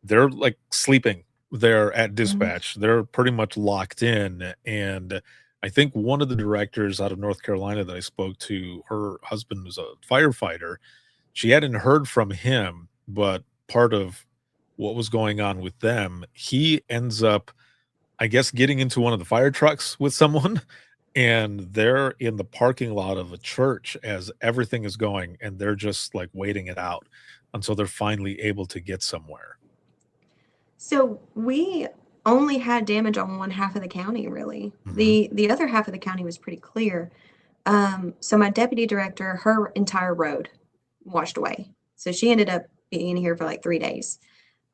they're like sleeping there at dispatch. They're pretty much locked in. And I think one of the directors out of North Carolina that I spoke to, her husband was a firefighter. She hadn't heard from him, but part of what was going on with them, he ends up, I guess, getting into one of the fire trucks with someone, and they're in the parking lot of a church as everything is going, and they're just like waiting it out until they're finally able to get somewhere. So we only had damage on one half of the county, really. The other half of the county was pretty clear. So my deputy director, her entire road washed away. So she ended up being here for like 3 days.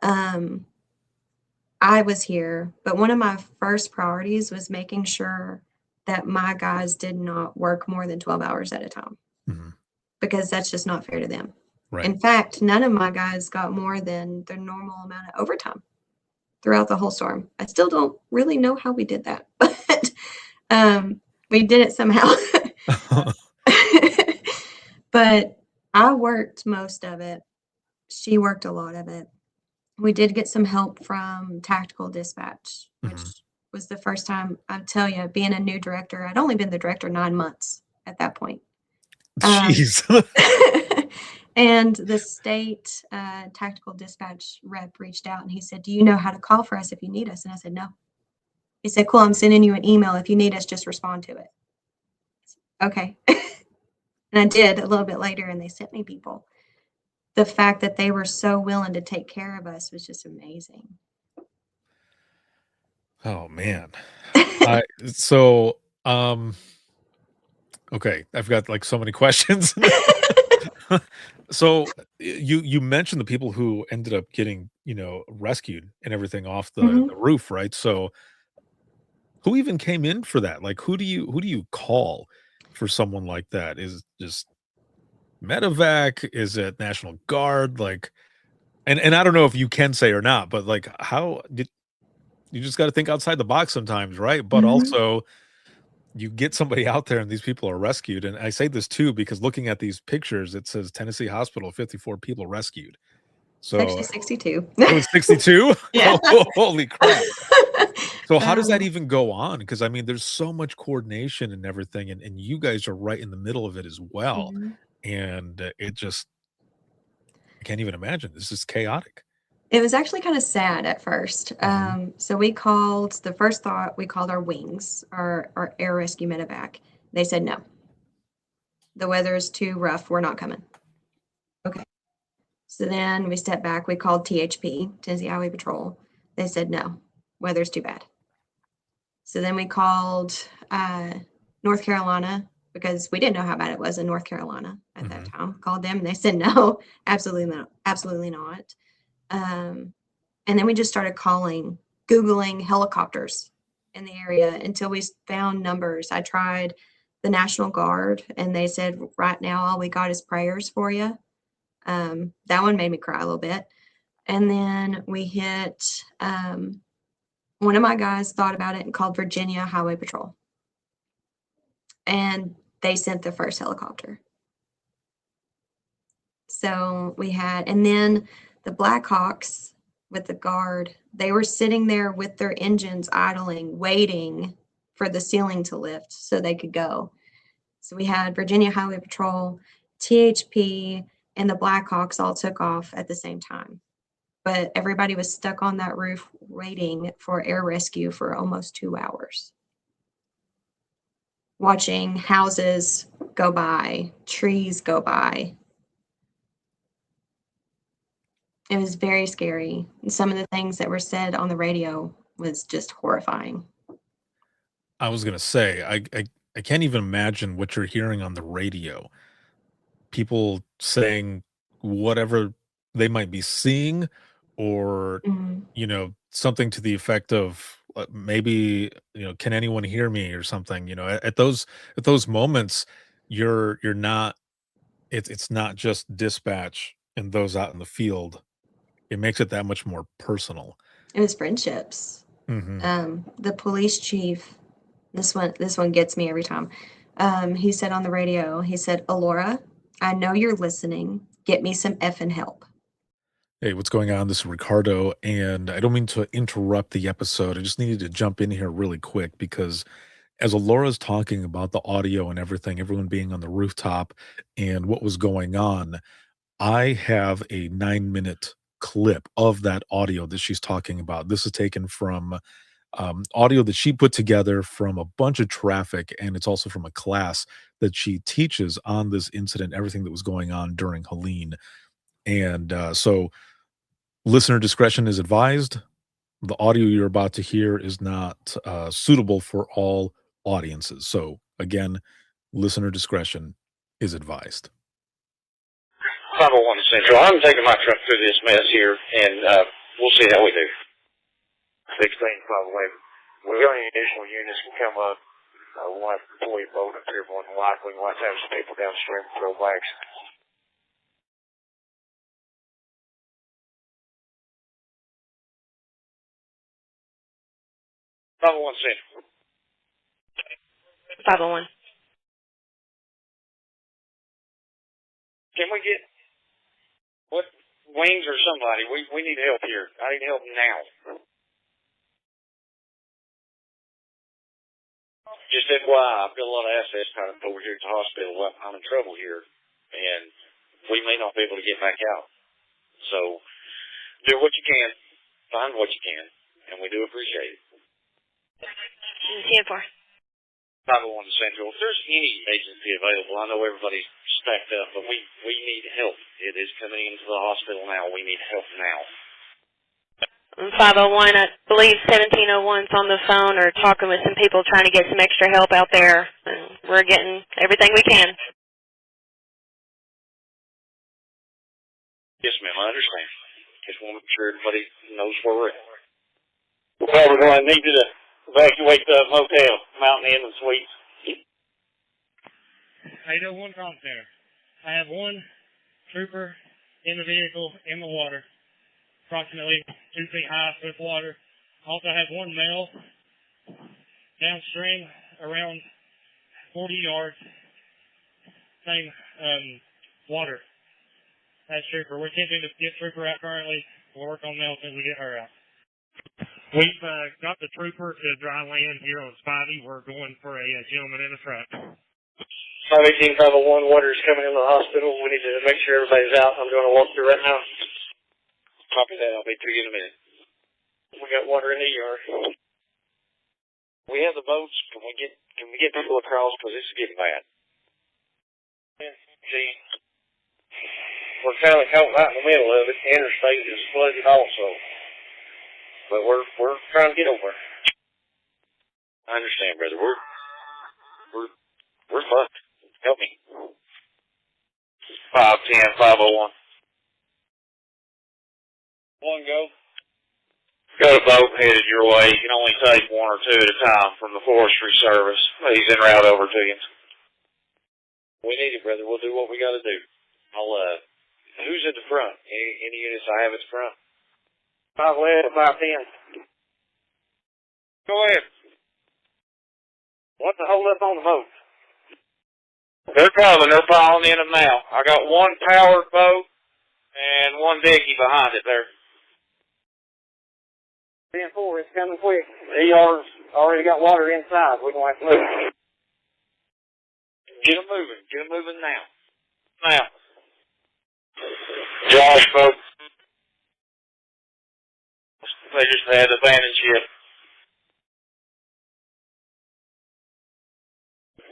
I was here, but one of my first priorities was making sure that my guys did not work more than 12 hours at a time, because that's just not fair to them. Right. In fact, none of my guys got more than the normal amount of overtime throughout the whole storm. I still don't really know how we did that, but we did it somehow. But I worked most of it. She worked a lot of it. We did get some help from tactical dispatch, which was the first time, I tell you, being a new director. I'd only been the director 9 months at that point. Jeez. And the state tactical dispatch rep reached out and he said, do you know how to call for us if you need us? And I said, no. He said, cool, I'm sending you an email. If you need us, just respond to it. Okay. And I did a little bit later, and they sent me people. The fact that they were so willing to take care of us was just amazing. Oh man. Okay, I've got like so many questions. So you mentioned the people who ended up getting, rescued and everything off the roof, right? So who even came in for that? Like who do you call for someone like that? Is it just medevac? Is it National Guard? Like, and I don't know if you can say or not, but like, how did you just got to think outside the box sometimes, right? But also, you get somebody out there and these people are rescued. And I say this too because looking at these pictures, it says Tennessee Hospital, 54 people rescued. So it's actually 62. It was 62? Yeah. Oh, holy crap. So how does that even go on? Because I mean, there's so much coordination and everything, and you guys are right in the middle of it as well. And it just, I can't even imagine. This is chaotic. It was actually kind of sad at first. So we called our wings, our air rescue medevac. They said, no, the weather is too rough. We're not coming. Okay. So then we stepped back. We called THP, Tennessee Highway Patrol. They said, no, weather's too bad. So then we called North Carolina because we didn't know how bad it was in North Carolina at that time. Called them and they said no, absolutely not, absolutely not. And then we just started Googling helicopters in the area until we found numbers. I tried the National Guard and they said, right now, all we got is prayers for you. That one made me cry a little bit. And then we hit, one of my guys thought about it and called Virginia Highway Patrol. And they sent the first helicopter. So we had, and then the Blackhawks with the Guard, they were sitting there with their engines idling, waiting for the ceiling to lift so they could go. So we had Virginia Highway Patrol, THP, and the Blackhawks all took off at the same time. But everybody was stuck on that roof waiting for air rescue for almost 2 hours. Watching houses go by, trees go by. It was very scary. And some of the things that were said on the radio was just horrifying. I was going to say, I can't even imagine what you're hearing on the radio. People saying whatever they might be seeing, or, something to the effect of maybe, can anyone hear me or something, at those moments, you're not, it's not just dispatch and those out in the field. It makes it that much more personal. It was friendships. The police chief, this one gets me every time. He said on the radio, he said, "Alora, I know you're listening. Get me some effing help." Hey, what's going on? This is Ricardo, and I don't mean to interrupt the episode. I just needed to jump in here really quick because as Alora's talking about the audio and everything, everyone being on the rooftop and what was going on, I have a 9-minute clip of that audio that she's talking about. This is taken from audio that she put together from a bunch of traffic, and it's also from a class that she teaches on this incident, everything that was going on during Helene. And so listener discretion is advised. The audio you're about to hear is not suitable for all audiences. So again, listener discretion is advised. 501 Central. I'm taking my truck through this mess here, and we'll see how we do. 16 511. We've got any additional units can come up. We'll have to deploy a boat up here more than likely. We'll have to have some people downstream throw bags. Central. 501. Can we get what wings or somebody? We need help here. I need help now. Just FYI, I've got a lot of assets tied up over here at the hospital. I'm in trouble here, and we may not be able to get back out. So do what you can, find what you can, and we do appreciate it. 10-4. 501 Central. If there's any agency available, I know everybody's stacked up, but we need help. It is coming into the hospital now. We need help now. 501, I believe 1701's on the phone or talking with some people trying to get some extra help out there. And we're getting everything we can. Yes, ma'am, I understand. Just want to make sure everybody knows where we're at. Well, we're going to need you to evacuate the motel, Mountain Inn and Suites. 801 Comm Center. I have one trooper in the vehicle in the water, approximately 2 feet high with water. Also have one male downstream around 40 yards, same water. That's trooper. We're attempting to get trooper out currently. We'll work on male as we get her out. We've got the trooper to dry land here on Spivey. We're going for a gentleman in a truck. 518 501, water is coming into the hospital. We need to make sure everybody's out. I'm doing a walkthrough right now. Copy that. I'll be to you in a minute. We got water in the yard. We have the boats. Can we get people across? Because this is getting bad. See, we're kind of caught right in the middle of it. The interstate is flooded also. But we're trying to get over. I understand, brother. We're fucked. Help me. 510, 501. One go. Got a boat headed your way. You can only take one or two at a time from the Forestry Service. He's en route over to you. We need it, brother. We'll do what we got to do. Who's at the front? Any units I have at the front? 5 lead, 510. Go ahead. What's the hold up on the boat? They're coming. They're piling in them now. I got one powered boat and one dinghy behind it there. 10-4, it's coming quick. ER's already got water inside. We're going to have to move. Get them moving. Get them moving now. Now. Josh, folks. They just had abandoned ship.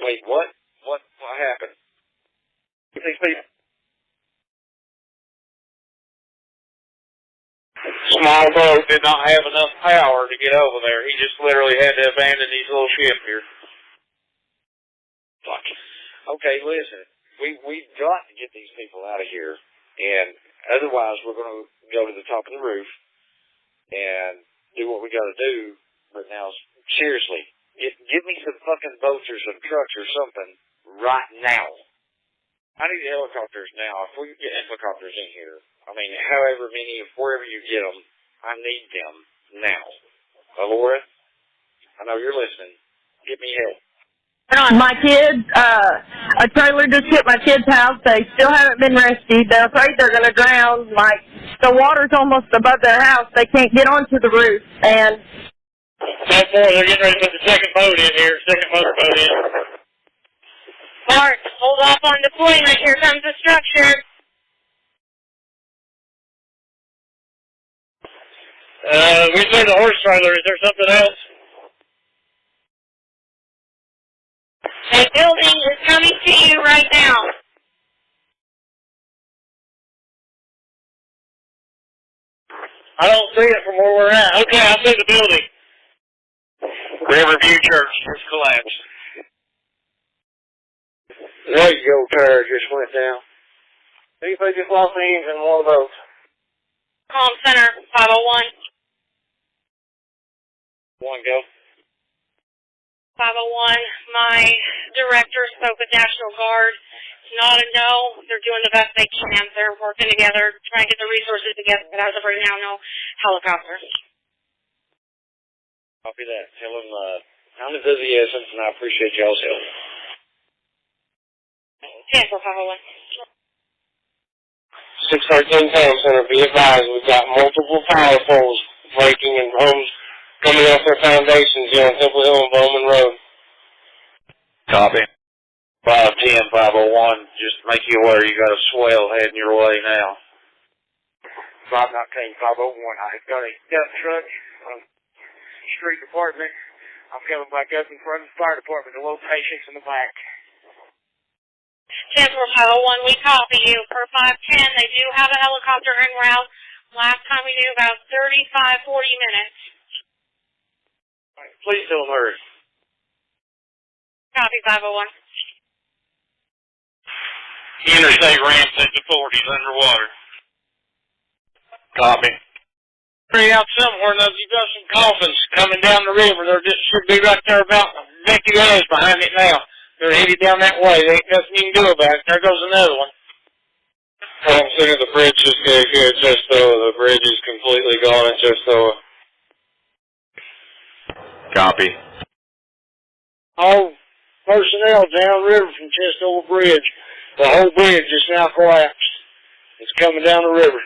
Wait, what? What happened? These people. Small boat did not have enough power to get over there. He just literally had to abandon his little ship here. Fuck. Okay, listen. We've got to get these people out of here. And otherwise we're going to go to the top of the roof and do what we got to do. But now, seriously, give me some fucking boats or some trucks or something right now. I need helicopters now. If we can get helicopters in here, I mean, however many, wherever you get them, I need them now. Alora, I know you're listening. Get me help. My kids, a trailer just hit my kids' house. They still haven't been rescued. They're afraid they're going to drown. Like, the water's almost above their house. They can't get onto the roof. And They're getting ready to put the second boat in here. Second motorboat in. Mark, hold off on deployment. Here comes the structure. We see the horse trailer. Is there something else? A building is coming to you right now. I don't see it from where we're at. Okay, I see the building. Riverview Church just collapsed. There you go, tire just went down. See if they just lost the engine in one of those. Comm Center, 501. One go. 501, my director spoke with National Guard. It's not a no. They're doing the best they can. They're working together, trying to get the resources together. But as of right now, no helicopters. Copy that. Tell them I'm enthusiastic and I appreciate y'all's help. 10-4-501. 613 Comm Center, be advised, we've got multiple power poles breaking and homes coming off their foundations here on Temple Hill and Bowman Road. Copy. 510, 501, just make you aware you got a swell heading your way now. 519, 501, I've got a dump truck from street department. I'm coming back up in front of the fire department to load patients in the back. 10-4-501, we copy you. Per 510, they do have a helicopter en route. Last time we knew about 35, 40 minutes. All right, please tell them hurry. Copy 501. Interstate ramp at the 40's underwater. Copy. Hurry out somewhere, and you've got some coffins coming down the river. There just should be right there about a decade hours behind it now. They're headed down that way. There ain't nothing you can do about it. There goes another one. I'm saying the bridge just gave here at Chestoa. The bridge is completely gone at Chestoa. Copy. All personnel downriver from Chestoa Bridge. The whole bridge is now collapsed. It's coming down the river.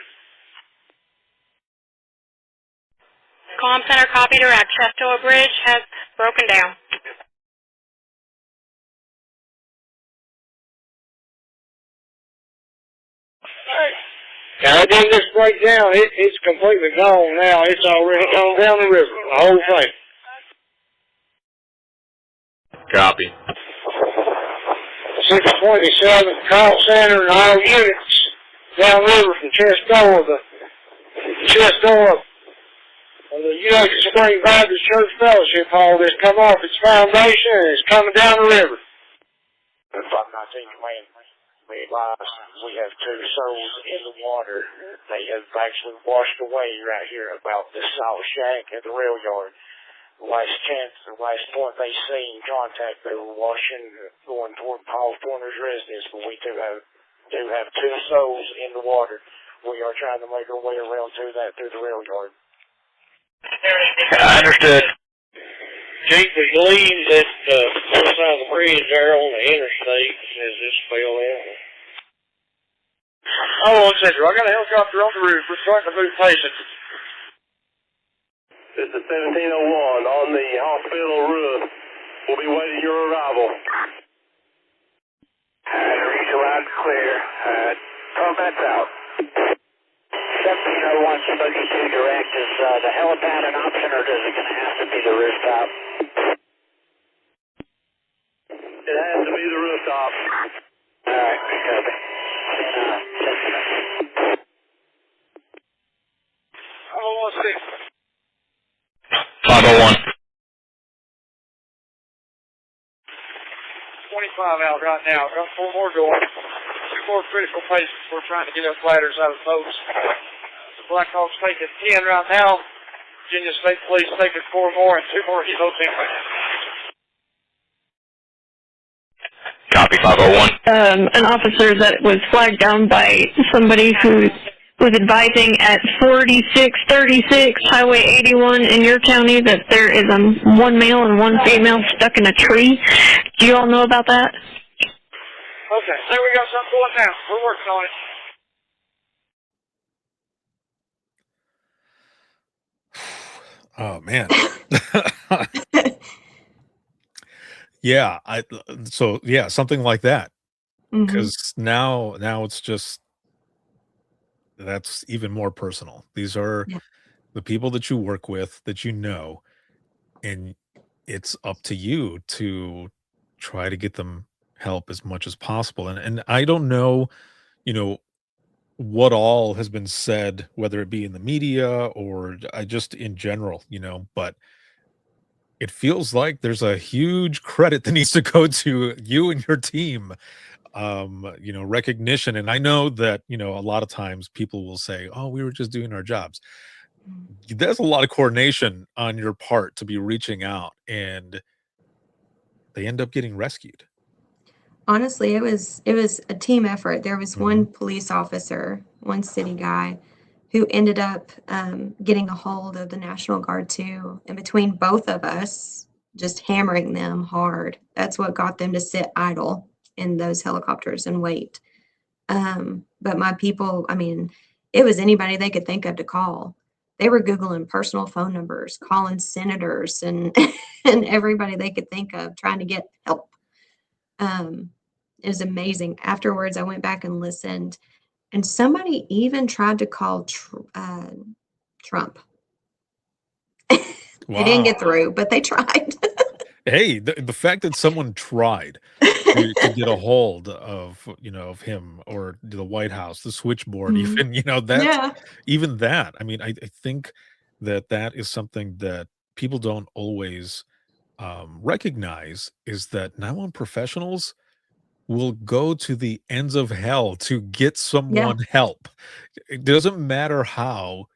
Comm Center, copy direct. Chestoa Bridge has broken down. Now, it didn't just break down. It's completely gone now. It's already gone down the river, the whole thing. Copy. 627 call center and all units downriver from Chestoa. The Spring Baptist Church Fellowship Hall that's come off its foundation and it's coming down the river. If I'm not command, we have 2 souls in the water. They have actually washed away right here about the salt shack at the rail yard. The last point they seen contact, they were washing, going toward Paul Pointer's residence, but we do have 2 souls in the water. We are trying to make our way around through the rail yard. I understood. Chief, there's leaves at the other side of the bridge there on the interstate as this fell in. Hold on a second. I got a helicopter on the roof. We're starting to move patients. This is 1701 on the hospital roof. We'll be waiting your arrival. Reach loud and clear. Combat's out. 1701 Spooky 2 direct. Is the helipad an option, or is it going to have to be the rooftop? It has to be the rooftop. All right, copy. 501. 25 out right now. Got 4 more going. 2 more critical patients. We're trying to get us ladders out of the boats. The Black Hawk's taking 10 right now. Virginia State Police taking 4 more and 2 more helo teammates. Copy 501. An officer that was flagged down by somebody who was advising at 4636 Highway 81 in your county that there is 1 male and 1 female stuck in a tree. Do you all know about that? Okay, so we got something going now. We're working on it. Oh man. Yeah, something like that. Because now it's just, that's even more personal. These are the people that you work with, that you know, and it's up to you to try to get them help as much as possible. And I don't know, what all has been said, whether it be in the media or just in general, but it feels like there's a huge credit that needs to go to you and your team. Recognition. And I know that, a lot of times people will say, oh, we were just doing our jobs. There's a lot of coordination on your part to be reaching out, and they end up getting rescued. Honestly, it was a team effort. There was one police officer, one city guy, who ended up getting a hold of the National Guard too. And between both of us, just hammering them hard, that's what got them to sit idle in those helicopters and wait. But my people, it was anybody they could think of to call. They were Googling personal phone numbers, calling senators and and everybody they could think of, trying to get help. It was amazing. Afterwards, I went back and listened, and somebody even tried to call Trump. They didn't get through, but they tried. Hey, the fact that someone tried to get a hold of, of him, or the White House, the switchboard, even, that's even that. I think that is something that people don't always recognize, is that 911 professionals will go to the ends of hell to get someone help. It doesn't matter how,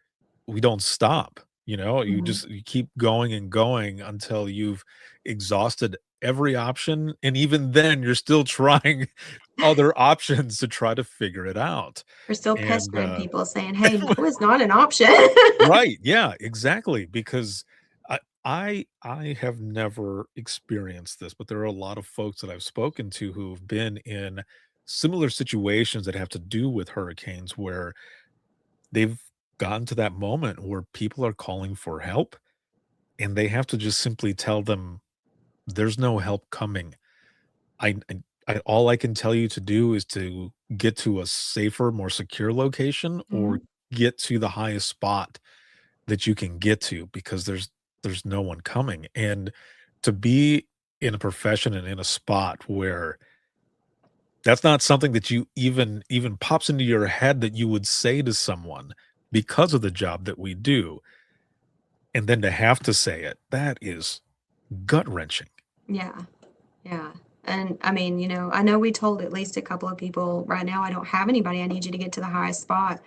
we don't stop. You keep going and going until you've exhausted every option, and even then you're still trying other options to try to figure it out. We're still pestering people, saying, hey, no is not an option. Right, yeah, exactly, because I have never experienced this, but there are a lot of folks that I've spoken to who've been in similar situations that have to do with hurricanes, where they've gotten to that moment where people are calling for help, and they have to just simply tell them there's no help coming. I all I can tell you to do is to get to a safer, more secure location, or get to the highest spot that you can get to, because there's no one coming. And to be in a profession and in a spot where that's not something that you even pops into your head that you would say to someone, because of the job that we do, and then to have to say it, that is gut-wrenching. Yeah. Yeah. And I mean, you know, I know we told at least a couple of people right now, I don't have anybody. I need you to get to the highest spot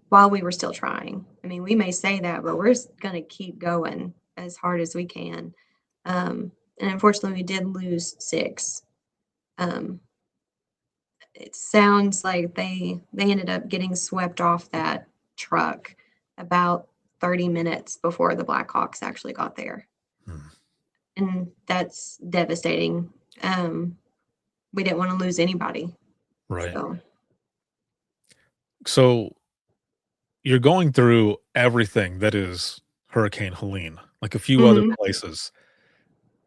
while we were still trying. I mean, we may say that, but we're going to keep going as hard as we can. And unfortunately, we did lose 6. It sounds like they ended up getting swept off that truck about 30 minutes before the Blackhawks actually got there. And that's devastating. We didn't want to lose anybody. Right. So you're going through everything that is Hurricane Helene, like a few other places.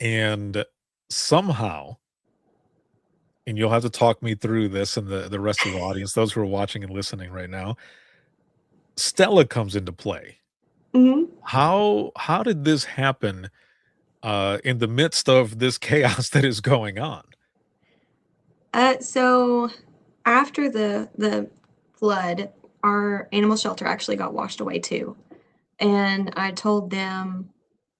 And somehow, and you'll have to talk me through this and the rest of the audience, those who are watching and listening right now, Stella comes into play. How did this happen in the midst of this chaos that is going on? So after the flood, our animal shelter actually got washed away too. And I told them,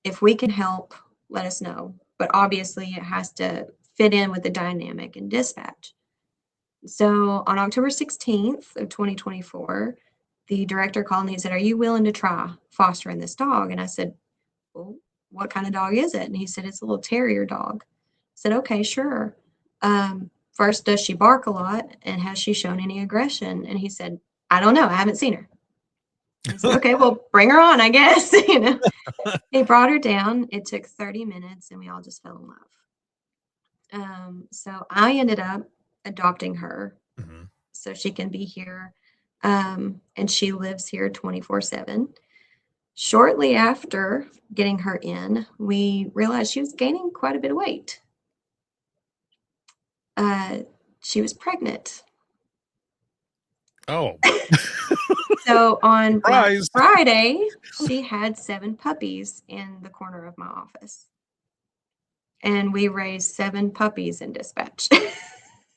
if we can help, let us know. But obviously it has to fit in with the dynamic in dispatch. So on October 16th of 2024, the director called me and said, "Are you willing to try fostering this dog?" And I said, "Well, what kind of dog is it?" And he said, "It's a little terrier dog." I said, "Okay, sure. First, does she bark a lot? And has she shown any aggression?" And he said, "I don't know. I haven't seen her." I said, "Okay, well, bring her on, I guess." You know, they brought her down. It took 30 minutes and we all just fell in love. So I ended up adopting her so she can be here. And she lives here 24/7. Shortly after getting her in, we realized she was gaining quite a bit of weight. She was pregnant. Oh. So on Black Surprise. Friday, she had 7 puppies in the corner of my office. And we raised 7 puppies in dispatch.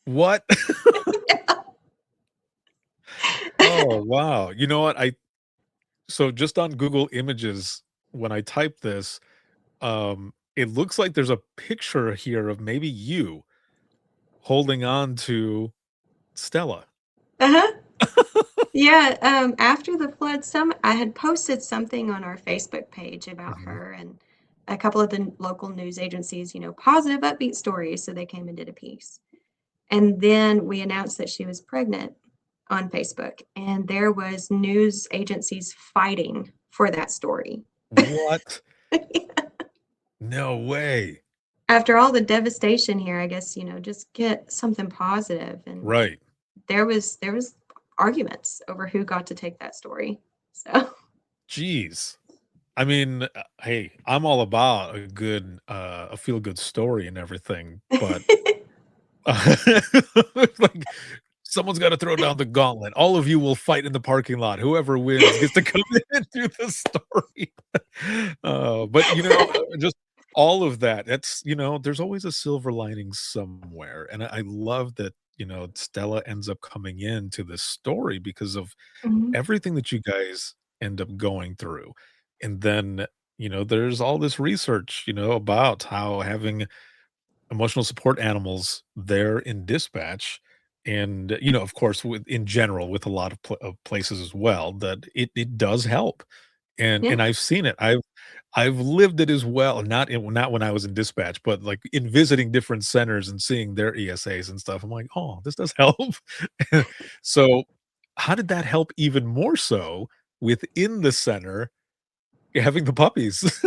What? Oh, wow. You know what? So just on Google Images, when I type this, it looks like there's a picture here of maybe you holding on to Stella. Yeah, after the flood, I had posted something on our Facebook page about her, and a couple of the local news agencies, you know, positive, upbeat stories, so they came and did a piece. And then we announced that she was pregnant on Facebook, and there was news agencies fighting for that story. What? No way. After all the devastation here, I guess, you know, just get something positive. And Right. there was arguments over who got to take that story. So Jeez. I mean, hey, I'm all about a good a feel-good story and everything, but like someone's got to throw down the gauntlet. All of you will fight in the parking lot. Whoever wins gets to come in and do the story. But you know, just all of that. That's, you know, there's always a silver lining somewhere, and I love that. You know, Stella ends up coming into this story because of everything that you guys end up going through. And then, you know, there's all this research, you know, about how having emotional support animals there in dispatch and, you know, of course, with in general, with a lot of places as well, that it does help. And I've seen it. I've lived it as well, not when I was in dispatch, but like in visiting different centers and seeing their ESAs and stuff. I'm like, oh, this does help. So how did that help even more so within the center having the puppies?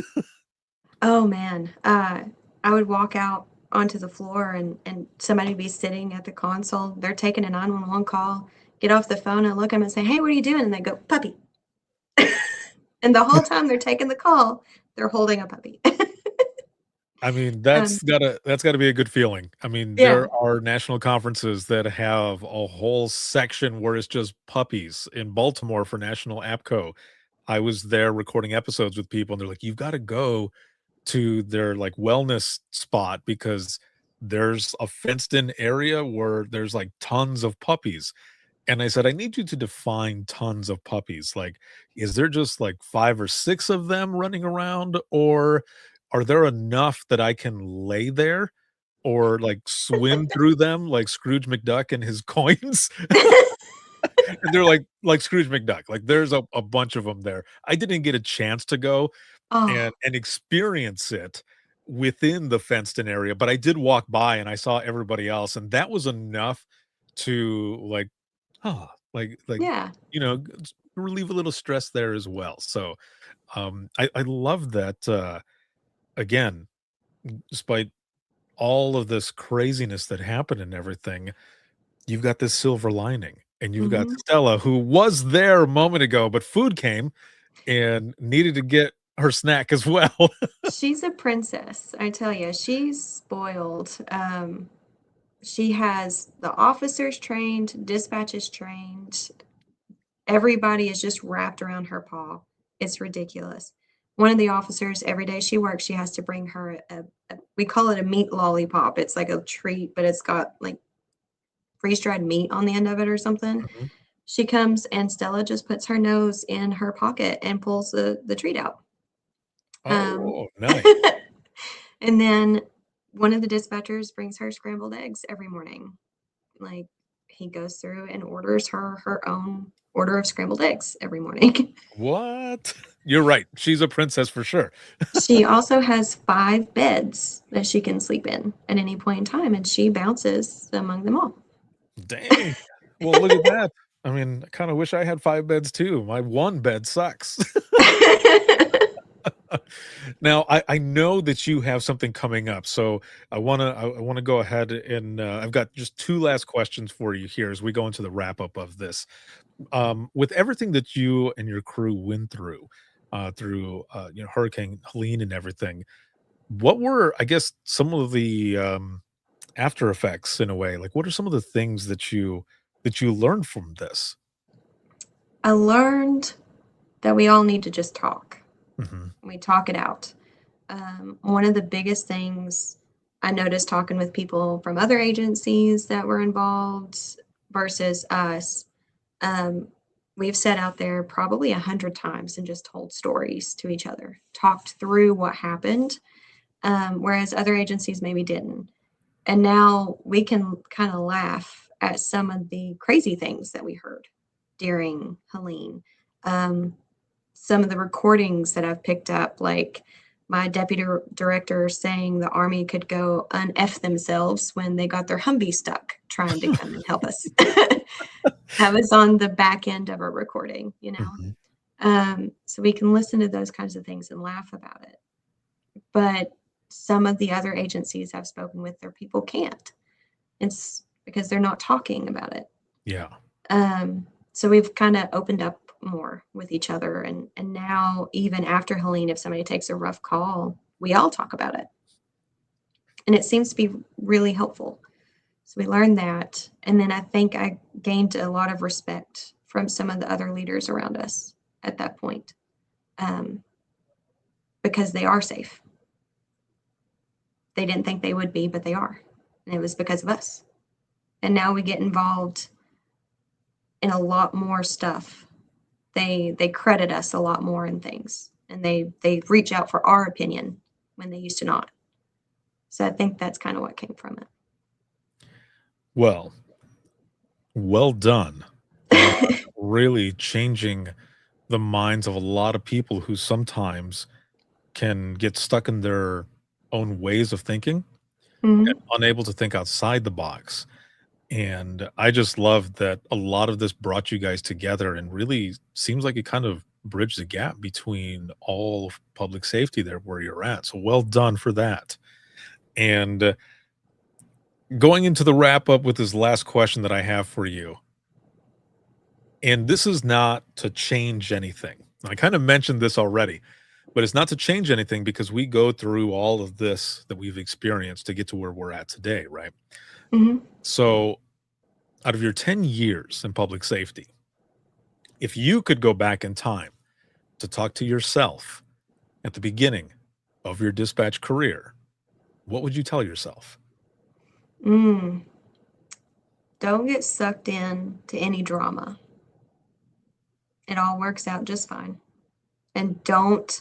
oh man, I would walk out onto the floor and somebody would be sitting at the console. They're taking a 911 call, get off the phone and look at them and say, "Hey, what are you doing?" And they go, "Puppy." And the whole time they're taking the call, they're holding a puppy. I mean, that's gotta be a good feeling. I mean, Yeah. there are national conferences that have a whole section where it's just puppies. In Baltimore for National APCO, I was there recording episodes with people, and they're like, "You've gotta go to their, like, wellness spot because there's a fenced-in area where there's, like, tons of puppies." And I said, I need you to define tons of puppies. Like, is there just like 5 or 6 of them running around, or are there enough that I can lay there or like swim through them like Scrooge McDuck and his coins? And they're like Scrooge McDuck. Like there's a bunch of them there. I didn't get a chance to go Oh, and experience it within the fenced in area, but I did walk by and I saw everybody else, and that was enough to like, oh, like yeah. relieve a little stress there as well. So I love that again, despite all of this craziness that happened and everything, you've got this silver lining, and you've got Mhm. Stella, who was there a moment ago, but food came and needed to get her snack as well. She's a princess, I tell you. She's spoiled. She has the officers trained, dispatches trained. Everybody is just wrapped around her paw. It's ridiculous. One of the officers, every day she works, she has to bring her we call it a meat lollipop. It's like a treat, but it's got like freeze-dried meat on the end of it or something. Mhm. She comes and Stella just puts her nose in her pocket and pulls the treat out. Um, Oh, nice. and then one of the dispatchers brings her scrambled eggs every morning. Like he goes through and orders her own order of scrambled eggs every morning. What? You're right. She's a princess for sure. She also has 5 beds that she can sleep in at any point in time, and she bounces among them all. Dang. Well, look at that. I mean, I kind of wish I had 5 beds too. My 1 bed sucks. Now, I know that you have something coming up, so I wanna go ahead and I've got just 2 last questions for you here as we go into the wrap up of this. With everything that you and your crew went through Hurricane Helene and everything, what were, I guess, some of the after effects in a way? Like, what are some of the things that you learned from this? I learned that we all need to just talk. Mhm. We talk it out. One of the biggest things I noticed talking with people from other agencies that were involved versus us, um, we've sat out there probably 100 times and just told stories to each other, talked through what happened, whereas other agencies maybe didn't. And now we can kind of laugh at some of the crazy things that we heard during Helene. Um, some of the recordings that I've picked up, like my deputy director saying the Army could go un-F themselves when they got their Humvee stuck trying to come and help us. That was on the back end of a recording, you know? Mhm. So we can listen to those kinds of things and laugh about it. But some of the other agencies I've spoken with, their people can't. It's because they're not talking about it. Yeah. So we've kind of opened up more with each other, and now even after Helene, if somebody takes a rough call, we all talk about it, and it seems to be really helpful. So we learned that, and then I think I gained a lot of respect from some of the other leaders around us at that point, um, because they are safe. They didn't think they would be, but they are, and it was because of us. And now we get involved in a lot more stuff. They credit us a lot more in things, and they reach out for our opinion when they used to not. So I think that's kind of what came from Well, well done on it. really changing the minds of a lot of people who sometimes can get stuck in their own ways of thinking and Mhm. unable to think outside the box. And I just love that a lot of this brought you guys together and really seems like it kind of bridged the gap between all of public safety there where you're at. So well done for that. And going into the wrap up with this last question that I have for you. And this is not to change anything. I kind of mentioned this already, but it's not to change anything because we go through all of this that we've experienced to get to where we're at today, right? Mhm. So, out of your 10 years in public safety, if you could go back in time to talk to yourself at the beginning of your dispatch career, what would you tell yourself? Mm. Don't get sucked in to any drama. It all works out just fine. And don't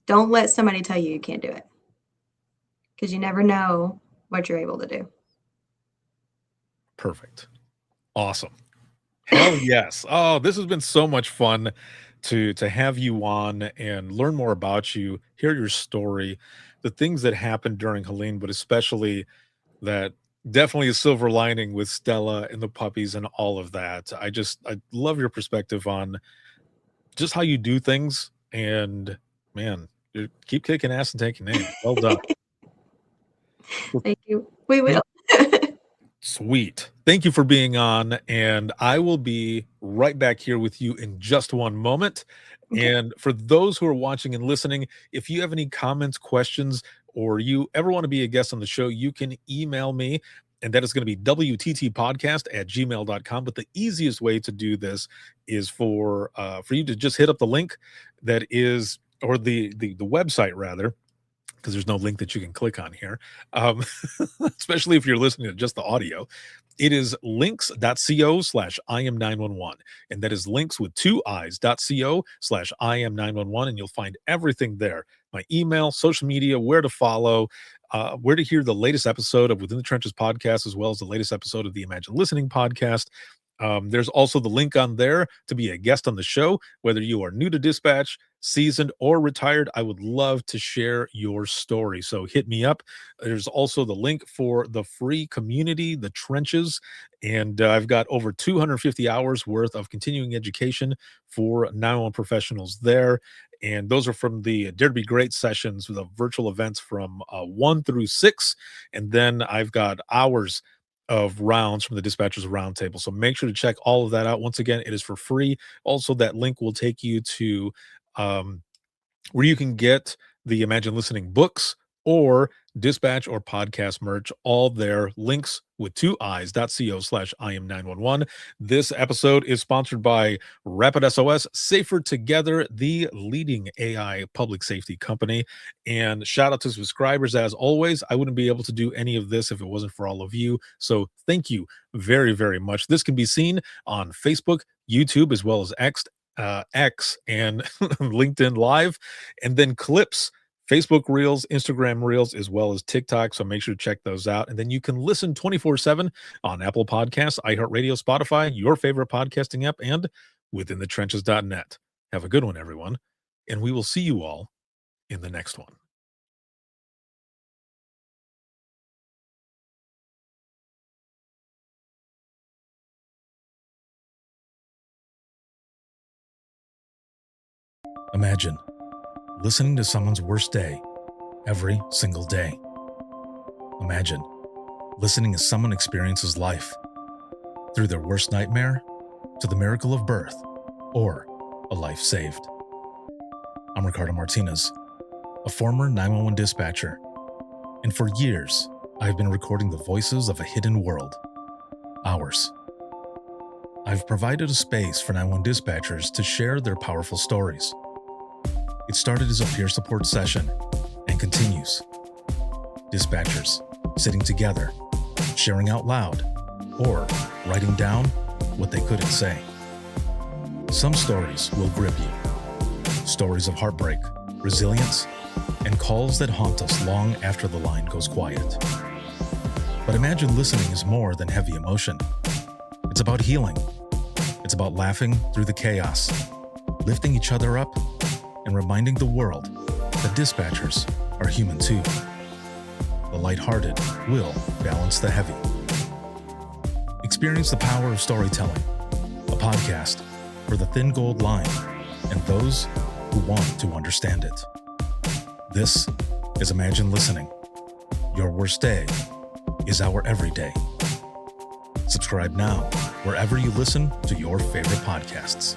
let somebody tell you can't do it. Because you never know what you're able to do. Perfect. Awesome. Hell yes. Oh, this has been so much fun to have you on and learn more about you, hear your story, the things that happened during Helene, but especially that definitely a silver lining with Stella and the puppies and all of that. I love your perspective on just how you do things, and man, you keep kicking ass and taking names. Well done. Thank you. We will. Sweet. Thank you for being on, and I will be right back here with you in just one moment. Okay. And for those who are watching and listening, if you have any comments, questions, or you ever want to be a guest on the show, you can email me, and that is going to be wttpodcast@gmail.com. But the easiest way to do this is for you to just hit up the link that is, or the website rather, because there's no link that you can click on here, especially if you're listening to just the audio. It is links.co/IM911. And that is links with 2 i's.co/IM911. And you'll find everything there. My email, social media, where to follow, where to hear the latest episode of Within the Trenches podcast, as well as the latest episode of the Imagine Listening podcast. There's also the link on there to be a guest on the show. Whether you are new to dispatch, seasoned, or retired, I would love to share your story. So hit me up. There's also the link for the free community, the Trenches. And I've got over 250 hours worth of continuing education for 911 professionals there. And those are from the Dare to Be Great sessions, the virtual events from 1 through 6. And then I've got hours of rounds from the Dispatchers Roundtable. So make sure to check all of that out. Once again, it is for free. Also, that link will take you to where you can get the Imagine Listening books or dispatch or podcast merch, all there. Links with 2 i's.co/IM911. This episode is sponsored by Rapid SOS, Safer Together, the leading AI public safety company. And shout out to subscribers as always. I wouldn't be able to do any of this if it wasn't for all of you. So thank you very, very much. This can be seen on Facebook, YouTube, as well as X and LinkedIn Live, and then clips, Facebook Reels, Instagram Reels, as well as TikTok. So make sure to check those out. And then you can listen 24/7 on Apple Podcasts, iHeartRadio, Spotify, your favorite podcasting app, and withinthetrenches.net. Have a good one, everyone. And we will see you all in the next one. Imagine listening to someone's worst day every single day. Imagine listening as someone experiences life, through their worst nightmare to the miracle of birth or a life saved. I'm Ricardo Martinez, a former 911 dispatcher, and for years I've been recording the voices of a hidden world, ours. I've provided a space for 911 dispatchers to share their powerful stories. It started as a peer support session and continues. Dispatchers sitting together, sharing out loud, or writing down what they couldn't say. Some stories will grip you. Stories of heartbreak, resilience, and calls that haunt us long after the line goes quiet. But Imagine Listening is more than heavy emotion. It's about healing. It's about laughing through the chaos, lifting each other up, and reminding the world that dispatchers are human too. The lighthearted will balance the heavy. Experience the power of storytelling, a podcast for the thin gold line and those who want to understand it. This is Imagine Listening. Your worst day is our everyday. Subscribe now wherever you listen to your favorite podcasts.